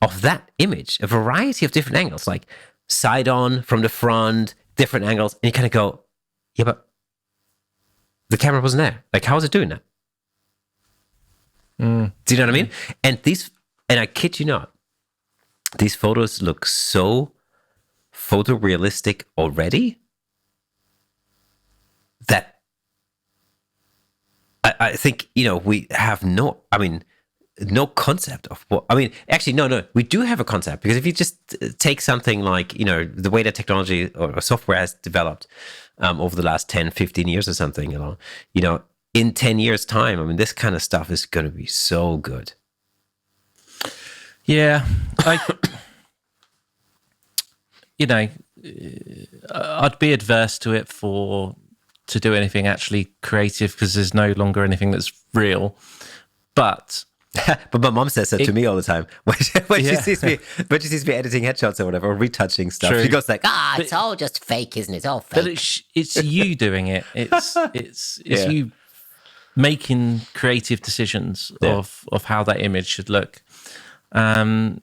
of that image, a variety of different angles, like side on, from the front, different angles. And you kind of go, yeah, but the camera wasn't there. Like, how is it doing that? Do you know what I mean? And I kid you not, these photos look so photorealistic already that I think, we have no concept of what, actually, no, we do have a concept, because if you just take something like, the way that technology or software has developed over the last 10, 15 years or something, in 10 years time, this kind of stuff is going to be so good. Yeah. I'd be adverse to it to do anything actually creative, because there's no longer anything that's real. But my mom says that to me all the time when she sees me editing headshots or whatever, or retouching stuff. True. She goes like, it's all just fake, isn't it? It's all fake. But it's you doing it. It's you making creative decisions of how that image should look. I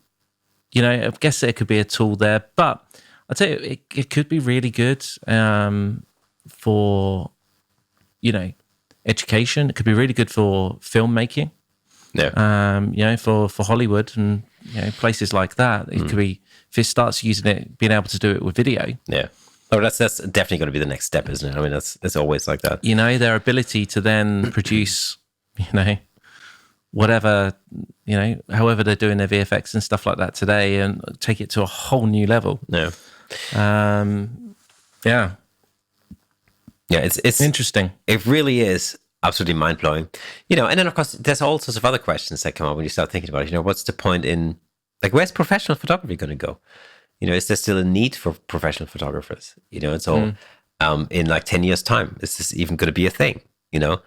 guess there could be a tool there, but I'll tell you, it could be really good for, education. It could be really good for filmmaking. Yeah. For Hollywood and places like that. It could be, if it starts using it, being able to do it with video. Yeah. Oh, that's definitely going to be the next step, isn't it? It's always like that. Their ability to then produce, whatever, however they're doing their VFX and stuff like that today, and take it to a whole new level. Yeah. Yeah. Yeah, it's interesting. It really is absolutely mind-blowing. And then, of course, there's all sorts of other questions that come up when you start thinking about it. What's the point in, like, where's professional photography going to go? Is there still a need for professional photographers? It's all in like 10 years' time. Is this even going to be a thing? Are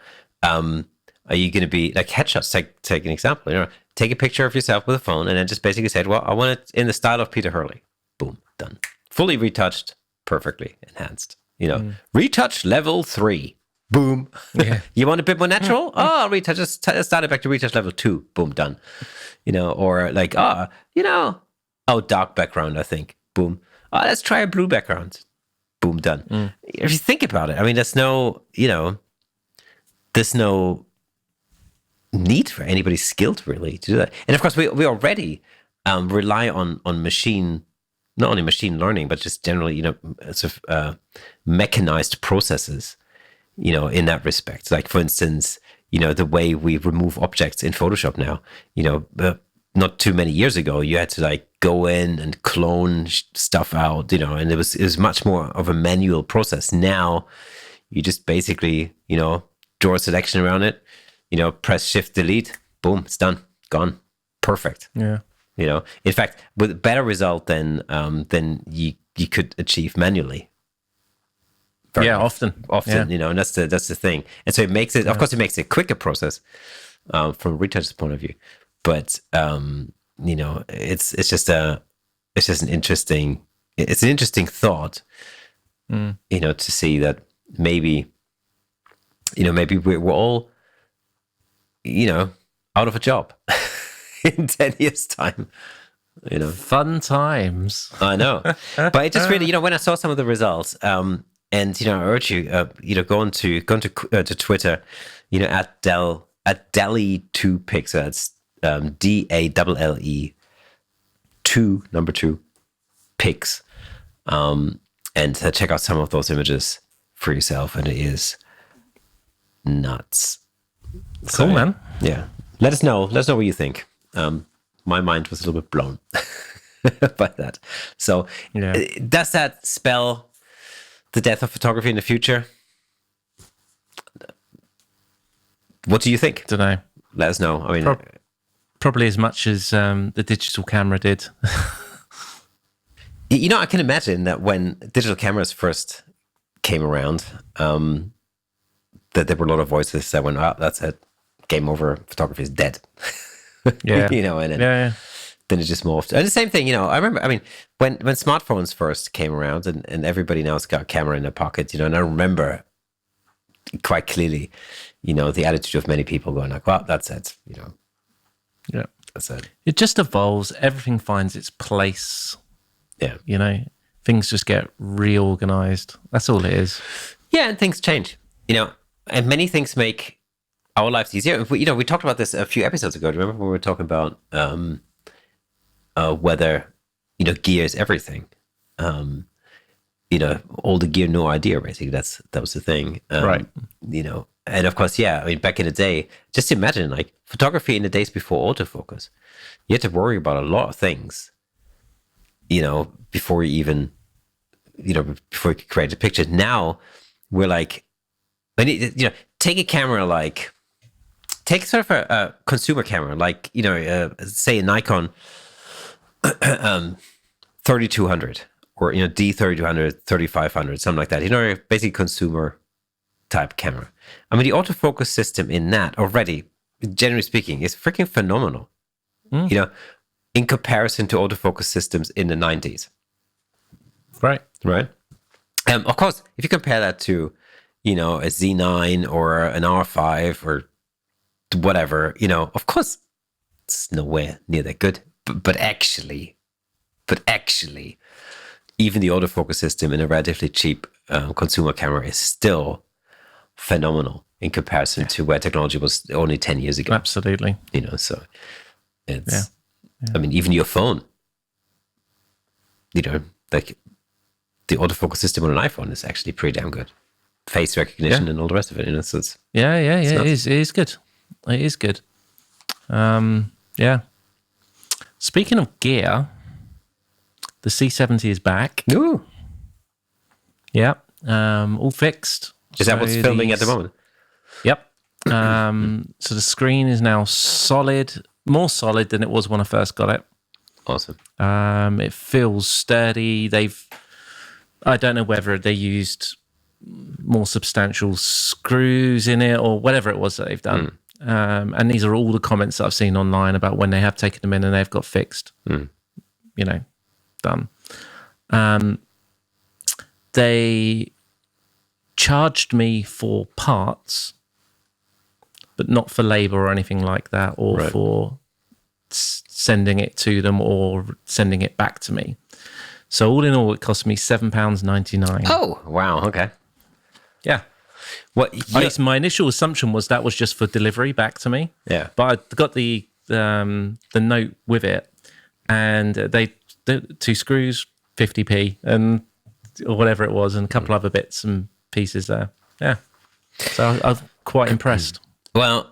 you going to be like headshots? Take an example. Take a picture of yourself with a phone and then just basically say, well, I want it in the style of Peter Hurley. Boom, done. Fully retouched, perfectly enhanced. Retouch level 3. Boom. Yeah. You want a bit more natural? Oh, retouch. Just start it back to retouch level 2. Boom, done. Or like, dark background, I think. Boom. Let's try a blue background. Boom, done. If you think about it, there's no need for anybody skilled really to do that. And of course, we already rely on not only machine learning, but just generally, sort of mechanized processes, in that respect. Like, for instance, the way we remove objects in Photoshop now, not too many years ago, you had to like go in and clone stuff out, and it was much more of a manual process. Now you just basically, draw a selection around it, press Shift Delete, boom, it's done, gone, perfect. Yeah. In fact, with a better result than you could achieve manually. Often, yeah. And that's the thing. And so it makes it, of course, it makes it a quicker process from a retoucher's point of view. But it's just an interesting thought, to see that maybe we're all, out of a job in 10 years time. Fun times. I know, but it just really, when I saw some of the results, and I urge you, go on to Twitter, at Dall-E 2 pics. That's Dall-E 2 pics, and check out some of those images for yourself, and it is nuts. Cool, man. Yeah, Let us know. Let us know what you think. My mind was a little bit blown by that. So, does that spell the death of photography in the future? What do you think? Don't know. Let us know. I mean, probably as much as the digital camera did. I can imagine that when digital cameras first came around, that there were a lot of voices that went, "Oh, that's it, game over. Photography is dead." Yeah, and then it just morphed. And the same thing, I remember. I mean, when smartphones first came around, and everybody now's got a camera in their pocket, and I remember quite clearly, the attitude of many people going like, "Well, that's it," Yeah, that's it. It just evolves. Everything finds its place. Yeah, things just get reorganized. That's all it is. Yeah, and things change. And many things make our lives easier. We talked about this a few episodes ago. Do you remember when we were talking about whether gear is everything? All the gear, no idea. Basically, that was the thing, right? And of course, I mean, back in the day, just imagine like photography in the days before autofocus. You had to worry about a lot of things, before you even, before you could create a picture. Now we're like, take a camera like. Take sort of a consumer camera, like, say a Nikon 3200 or, D3200, 3500, something like that. Basically consumer type camera. I mean, the autofocus system in that already, generally speaking, is freaking phenomenal, in comparison to autofocus systems in the 90s. Right. Right. Of course, if you compare that to, a Z9 or an R5 or whatever, of course, it's nowhere near that good. But actually, even the autofocus system in a relatively cheap consumer camera is still phenomenal in comparison to where technology was only 10 years ago. Absolutely. So it's, I mean, even your phone, like the autofocus system on an iPhone is actually pretty damn good. Face recognition and all the rest of it, so it's... It is good. It is good. Speaking of gear, the C70 is back. Ooh. Yeah. All fixed. Is that what's filming at the moment? Yep. So the screen is now solid, more solid than it was when I first got it. Awesome. It feels sturdy. I don't know whether they used more substantial screws in it or whatever it was that they've done. And these are all the comments that I've seen online about when they have taken them in and they've got fixed, done. They charged me for parts, but not for labor or anything like that, or for sending it to them or sending it back to me. So all in all, it cost me £7.99. Oh, wow. Okay. Yeah. My initial assumption was that was just for delivery back to me. Yeah. But I got the note with it, and the 2 screws, 50p, and or whatever it was, and a couple other bits and pieces there. Yeah. So I was quite impressed. Well,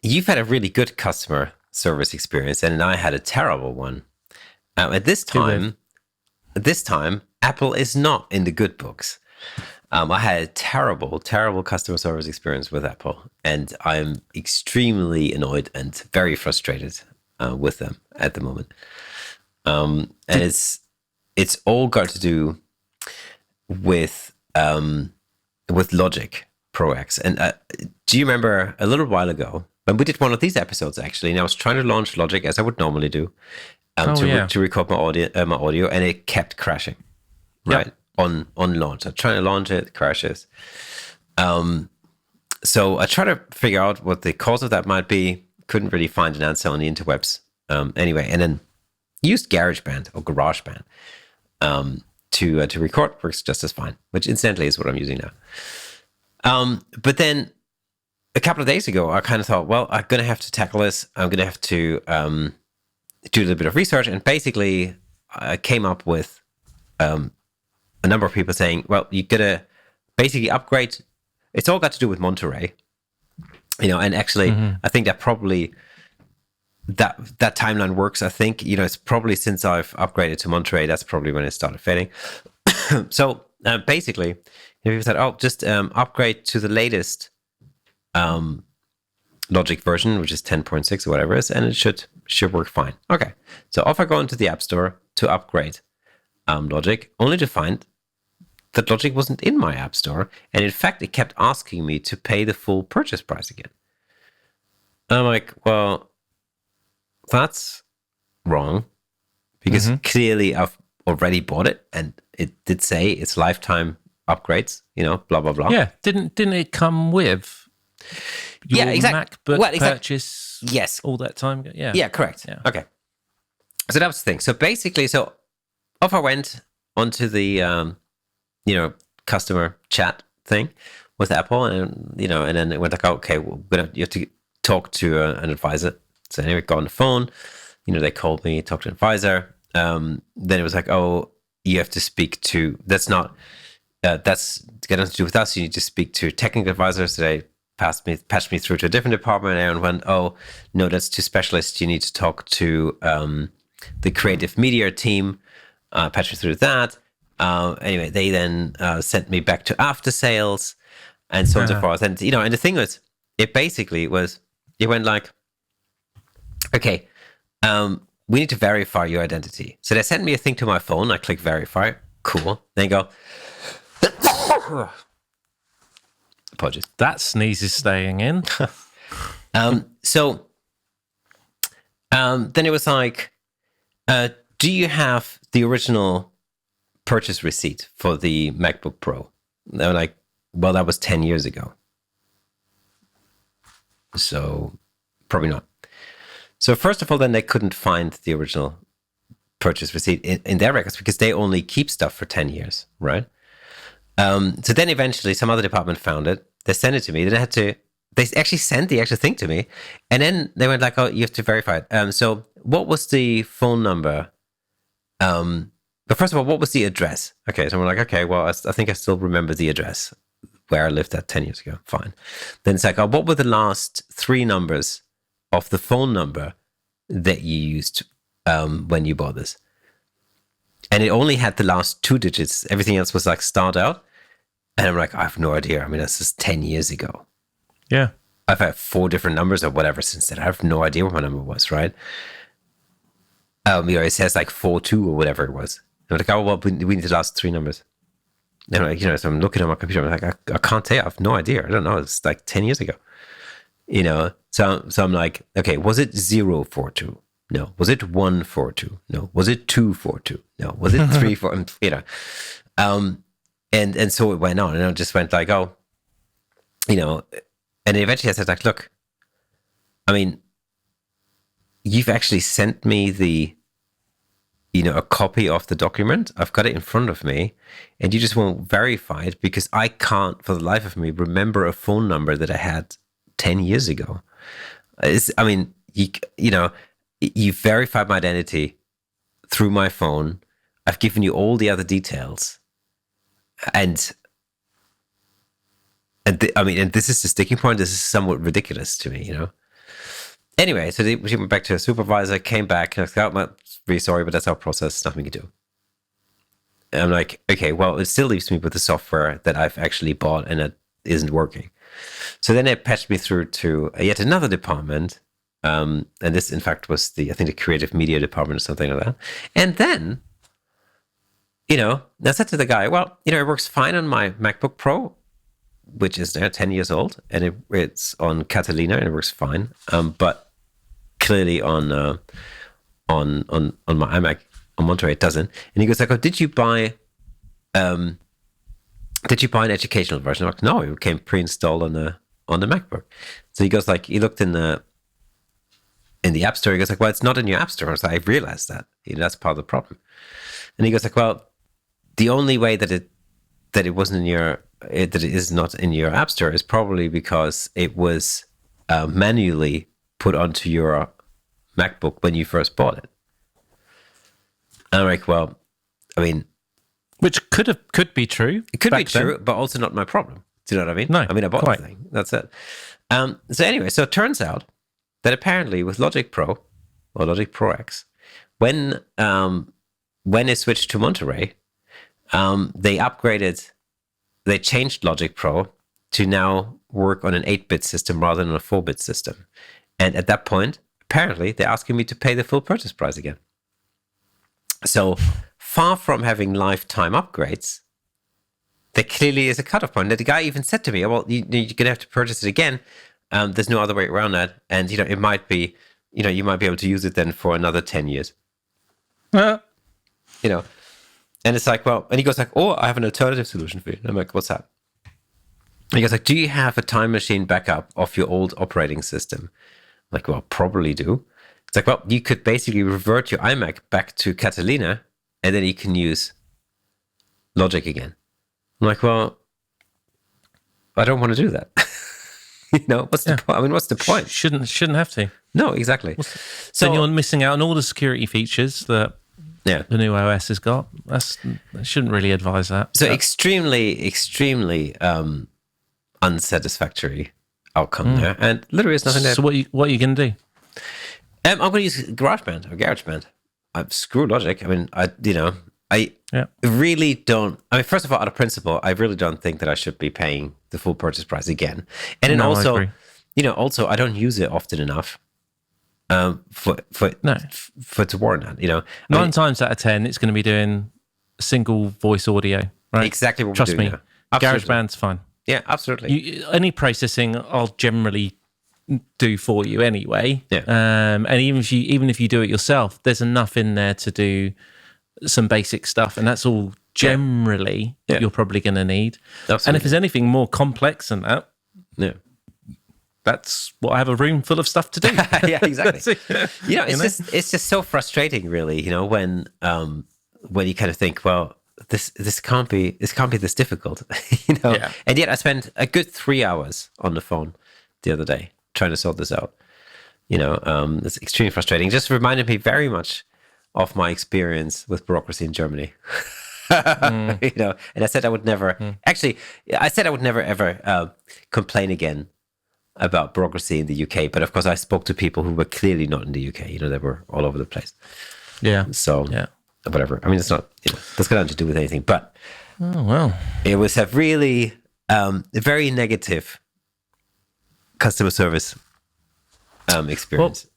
you've had a really good customer service experience, and I had a terrible one. At this time, Apple is not in the good books. I had a terrible, terrible customer service experience with Apple, and I'm extremely annoyed and very frustrated with them at the moment. And it's all got to do with Logic Pro X. And do you remember a little while ago when we did one of these episodes actually? And I was trying to launch Logic as I would normally do to record my audio, and it kept crashing. Right. Yep. On launch. I'm trying to launch it crashes. So I try to figure out what the cause of that might be. Couldn't really find an answer on the interwebs. Anyway, and then used GarageBand or GarageBand to record. Works just as fine, which incidentally is what I'm using now. But then a couple of days ago, I kind of thought, well, I'm going to have to tackle this. I'm going to have to do a little bit of research. And basically, I came up with a number of people saying, well, you got to basically upgrade. It's all got to do with Monterey. And actually, I think that probably that timeline works. I think, it's probably since I've upgraded to Monterey, that's probably when it started fading. So basically, people said, oh, just upgrade to the latest Logic version, which is 10.6 or whatever it is, and it should work fine. Okay, so off I go into the App Store to upgrade Logic, only to find that Logic wasn't in my App Store, and in fact, it kept asking me to pay the full purchase price again. I'm like, well, that's wrong, because clearly I've already bought it, and it did say it's lifetime upgrades, blah blah blah. Yeah, didn't it come with your MacBook purchase? Yes, all that time ago. Yeah, correct. Yeah. Okay, so that was the thing. So basically, off I went onto the customer chat thing with Apple, and and then it went like, okay, you have to talk to an advisor. So anyway, got on the phone. They called me, talked to an advisor. Then it was like, oh, you have to speak to. That's not. That's got nothing to do with us. You need to speak to technical advisors. So they patched me through to a different department, and went, oh no, that's too specialist. You need to talk to the creative media team. Patched me through that. Anyway, they then sent me back to after sales, and so on and so forth. And and the thing was, it basically was, it went like, okay, we need to verify your identity. So they sent me a thing to my phone. I click verify. Cool. Then go. Apologies. That sneeze is staying in. So then it was like, do you have the original purchase receipt for the MacBook Pro? They were like, well, that was 10 years ago. So probably not. So first of all, then they couldn't find the original purchase receipt in their records, because they only keep stuff for 10 years, right? So then eventually some other department found it. They sent it to me. They actually sent the actual thing to me. And then they went like, oh, you have to verify it. So what was the phone number? But first of all, what was the address? Okay, so we're like, okay, well, I think I still remember the address where I lived at 10 years ago. Fine. Then it's like, oh, what were the last 3 numbers of the phone number that you used when you bought this? And it only had the last 2 digits. Everything else was like start out. And I'm like, I have no idea. I mean, that's just 10 years ago. Yeah. I've had 4 different numbers or whatever since then. I have no idea what my number was, right? It says like 42 or whatever it was. I'm like, oh, well, we need the last 3 numbers. And I'm like, so I'm looking at my computer. I'm like, I can't tell you. I have no idea. I don't know. It's like 10 years ago. So I'm like, okay, was it 042? No. Was it 142? No. Was it 242? No. Was it 34? And so it went on, and I just went like, oh, and eventually I said like, look, I mean, you've actually sent me a copy of the document. I've got it in front of me, and you just won't verify it because I can't, for the life of me, remember a phone number that I had 10 years ago. You verified my identity through my phone. I've given you all the other details. And this is the sticking point. This is somewhat ridiculous to me, Anyway, so we went back to a supervisor, came back, and I said, I'm really sorry, but that's our process. Nothing we can do. And I'm like, okay, well, it still leaves me with the software that I've actually bought and it isn't working. So then they patched me through to yet another department. And this, in fact, was I think the creative media department or something like that. And then, I said to the guy, well, it works fine on my MacBook Pro, which is now 10 years old, and it's on Catalina, and it works fine. But clearly on my iMac on Monterey, it doesn't. And he goes like, oh, did you buy an educational version? I'm like, no, it came pre-installed on the MacBook. So he goes like, he looked in the App Store. He goes like, well, it's not in your App Store. I was like, I realized that. That's part of the problem. And he goes like, well, the only way that it wasn't that it is not in your App Store is probably because it was manually put onto your MacBook when you first bought it. And I'm like, well, I mean, which could be true. It could be true, but also not my problem. Do you know what I mean? No, I mean, I bought the thing. That's it. So anyway, so it turns out that apparently with Logic Pro or Logic Pro X, when it switched to Monterey, they changed Logic Pro to now work on an 8-bit system rather than a 4-bit system. And at that point, apparently, they're asking me to pay the full purchase price again. So far from having lifetime upgrades, there clearly is a cutoff point. The guy even said to me, well, you're going to have to purchase it again. There's no other way around that. And, it might be, you might be able to use it then for another 10 years. And it's like, well, and he goes like, oh, I have an alternative solution for you. And I'm like, what's that? And he goes like, do you have a time machine backup of your old operating system? I'm like, well, probably do. It's like, well, you could basically revert your iMac back to Catalina, and then you can use Logic again. I'm like, well, I don't want to do that. What's the point? I mean, what's the point? Shouldn't have to. No, exactly. So then you're missing out on all the security features that the new OS has got. I shouldn't really advise that. So extremely unsatisfactory outcome there, and literally there's nothing there. So what are you going to do? I'm going to use GarageBand. Screw Logic. I mean, I really don't. I mean, first of all, out of principle, I really don't think that I should be paying the full purchase price again. And then also I don't use it often enough for it to warrant that. 9 times out of 10, it's going to be doing single voice audio, right? Exactly what Trust we're doing me, now. GarageBand's fine. Yeah, absolutely. Any processing, I'll generally do for you anyway. Yeah. And even if you do it yourself, there's enough in there to do some basic stuff, and that's all generally you're probably going to need. Absolutely. And if there's anything more complex than that, that's what I have a room full of stuff to do. Yeah, exactly. It's just so frustrating, really. When you kind of think, well, this can't be this difficult, Yeah. And yet I spent a good 3 hours on the phone the other day trying to sort this out. It's extremely frustrating. It just reminded me very much of my experience with bureaucracy in Germany. And I said I would never. Actually, I said I would never ever complain again about bureaucracy in the UK. But of course, I spoke to people who were clearly not in the UK. They were all over the place. Yeah. So whatever. I mean, it's not. That's got nothing to do with anything. But it was a really very negative customer service experience. Well,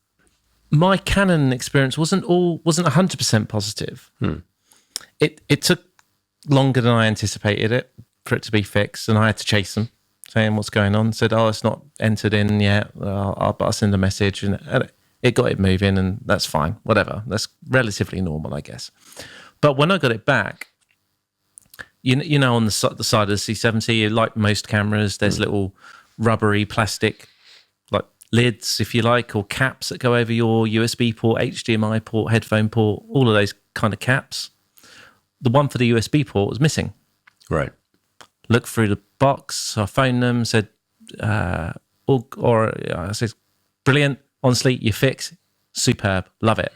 my Canon experience wasn't 100% positive. It took longer than I anticipated it for it to be fixed, and I had to chase them, saying what's going on. Said, "Oh, it's not entered in yet. I'll send a message," and it got it moving, and that's fine. Whatever, that's relatively normal, I guess. But when I got it back, on the side of the C70, like most cameras, there's little rubbery plastic lids, if you like, or caps that go over your USB port, HDMI port, headphone port, all of those kind of caps. The one for the USB port was missing. Right. Looked through the box, I phoned them, said, I said, brilliant, honestly, you fix, superb, love it.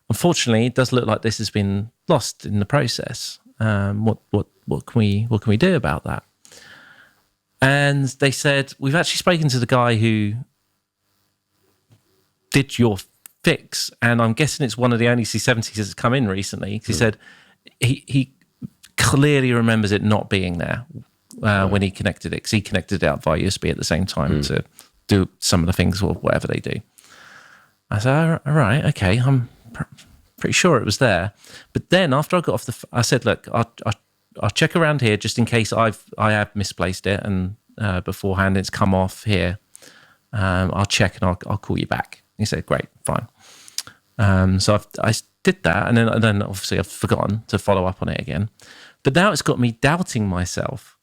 Unfortunately, it does look like this has been lost in the process. What can we do about that? And they said, we've actually spoken to the guy who did your fix, and I'm guessing it's one of the only C70s that's come in recently. He said he clearly remembers it not being there when he connected it, because he connected it out via USB at the same time to do some of the things or whatever they do. I said, all right, okay, I'm pretty sure it was there. But then after I got off I said, look, I'll check around here just in case I have misplaced it, and beforehand it's come off here. I'll check and I'll call you back. He said, great, fine. So I did that, and then obviously I've forgotten to follow up on it again. But now it's got me doubting myself,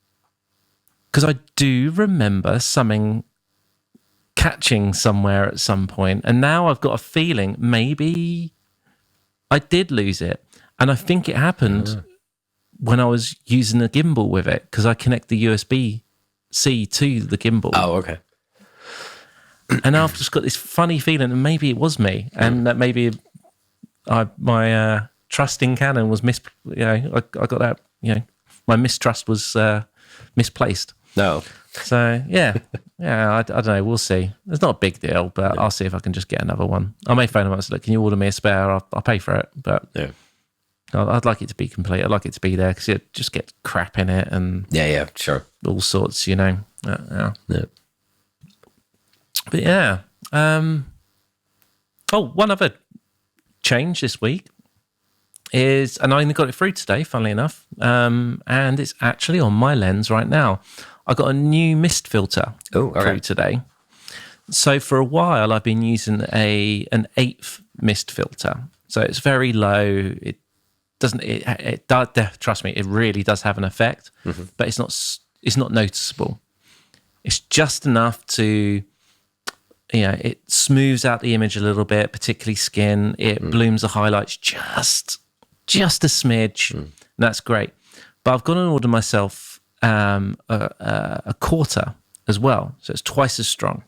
because I do remember something catching somewhere at some point, and now I've got a feeling maybe I did lose it. And I think it happened when I was using the gimbal with it, because I connect the USB-C to the gimbal. Oh, okay. And I've just got this funny feeling that maybe it was me, and that maybe my trust in Canon was I got that, my mistrust was misplaced. No. So I don't know. We'll see. It's not a big deal, but I'll see if I can just get another one. I may phone them up and say, look, can you order me a spare? I'll pay for it. But I'd like it to be complete. I'd like it to be there because you just get crap in it and sure, all sorts, yeah. But one other change this week is, and I only got it through today, funnily enough, and it's actually on my lens right now. I got a new mist filter through today. So for a while, I've been using an 8th mist filter. So it's very low. It doesn't. It does. Trust me, it really does have an effect, but it's not noticeable. It's just enough to, it smooths out the image a little bit, particularly skin. It blooms the highlights just a smidge. And that's great. But I've gone and ordered myself a quarter as well, so it's twice as strong,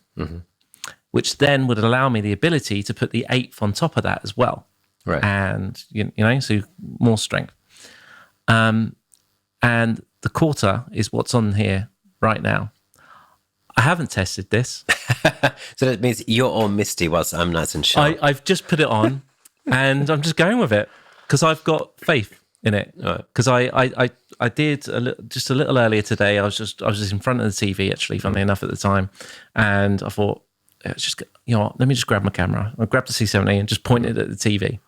which then would allow me the ability to put the 8th on top of that as well, right? And so more strength. And the quarter is what's on here right now. I haven't tested this, so that means you're all misty whilst I'm nice and sharp. I've just put it on, and I'm just going with it because I've got faith in it. Because I did just a little earlier today. I was just in front of the TV, actually, funnily enough, at the time, and I thought, let me just grab my camera. I grabbed the C70 and just pointed at the TV.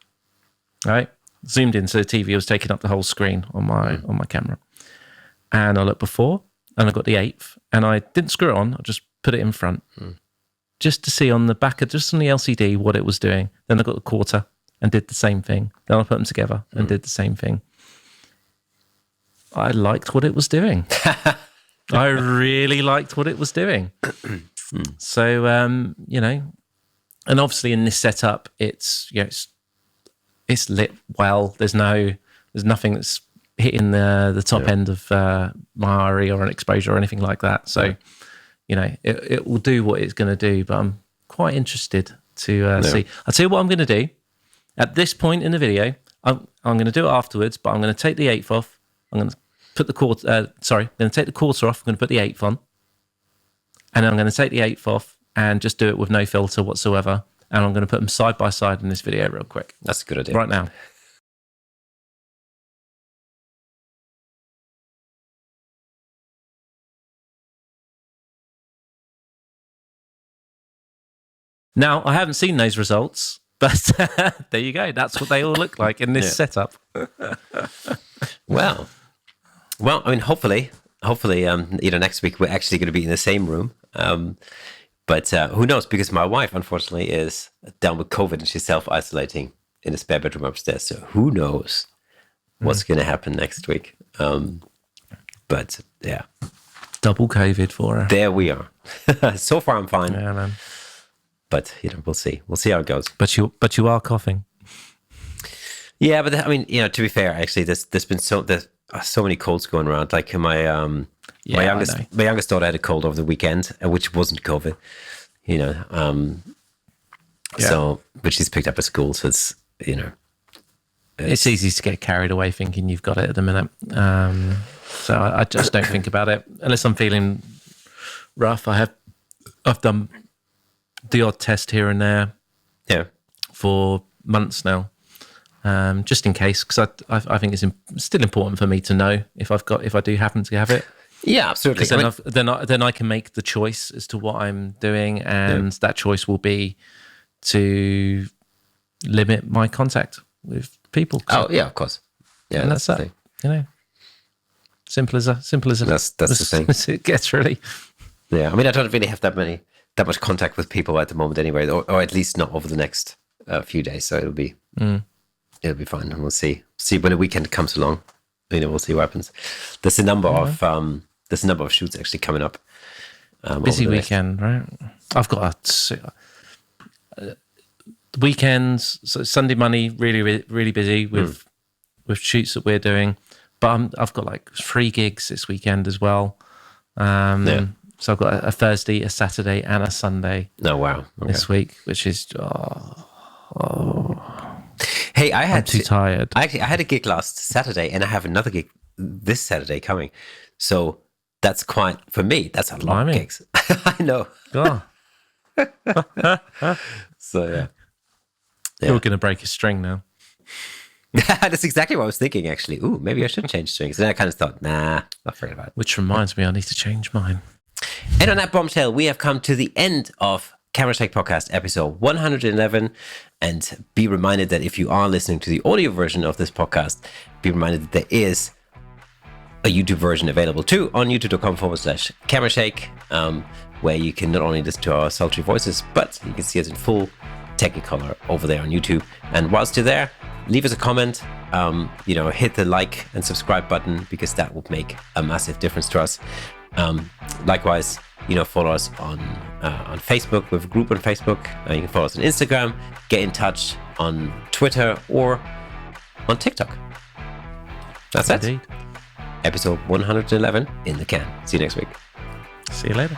Right, zoomed in, so the TV was taking up the whole screen on my camera, and I looked before, and I got the 8th, and I didn't screw it on. I just put it in front, just to see on the back of just on the LCD what it was doing. Then I got the quarter and did the same thing. Then I put them together and did the same thing. I liked what it was doing. I really liked what it was doing. So, and obviously in this setup, it's lit well. There's nothing that's hitting the top end of my RE or an exposure or anything like that. So, it will do what it's going to do. But I'm quite interested to see. I'll tell you what I'm going to do. At this point in the video, I'm going to do it afterwards, but I'm going to take the 8th off. I'm going to put the quarter, I'm going to take the quarter off. I'm going to put the 8th on. And I'm going to take the 8th off and just do it with no filter whatsoever. And I'm going to put them side by side in this video real quick. That's a good idea. Right now. Now, I haven't seen those results, but there you go. That's what they all look like in this setup. Well, I mean, hopefully, next week we're actually going to be in the same room. But who knows? Because my wife, unfortunately, is down with COVID and she's self-isolating in a spare bedroom upstairs. So who knows what's going to happen next week? But yeah, double COVID for her. There we are. So far, I'm fine. Yeah, man. But we'll see. We'll see how it goes. But you are coughing. Yeah, but I mean, to be fair, actually, there's been so many colds going around. Like my youngest daughter had a cold over the weekend, which wasn't COVID. So, but she's picked up at school, so it's it's easy to get carried away thinking you've got it at the minute. So I just don't think about it unless I'm feeling rough. I've done the odd test here and there, for months now, just in case, because I think it's still important for me to know if I do happen to have it. Yeah, absolutely. Then I can make the choice as to what I'm doing, and that choice will be to limit my contact with people. Oh yeah, of course. Yeah, and that's that. Simple as that's the thing. It gets really. Yeah, I mean, I don't really have that much contact with people at the moment anyway, or at least not over the next few days. So it'll be fine, and we'll see when the weekend comes along. We'll see what happens. There's a number of shoots actually coming up. Busy weekend, right? I've got weekends. So Sunday, Monday, really, really busy with shoots that we're doing. But I've got like 3 gigs this weekend as well. So I've got a Thursday, a Saturday, and a Sunday. Oh wow! Okay. This week, which is Hey, I'm too tired. I had a gig last Saturday, and I have another gig this Saturday coming. So that's quite, for me, that's a lot of gigs. I know. Oh. So, yeah. You're going to break a string now. That's exactly what I was thinking, actually. Ooh, maybe I should change strings. And then I kind of thought, nah, not forget about it. Which reminds me, I need to change mine. And on that bombshell, we have come to the end of Camera Shake Podcast episode 111. And be reminded that if you are listening to the audio version of this podcast, be reminded that there is a YouTube version available too on youtube.com/Camera Shake, where you can not only listen to our sultry voices, but you can see us in full Technicolor over there on YouTube. And whilst you're there, leave us a comment, hit the like and subscribe button, because that would make a massive difference to us. Likewise, follow us on Facebook. We have a group on Facebook. You can follow us on Instagram, get in touch on Twitter or on TikTok. That's it. Episode 111 in the can. See you next week. See you later.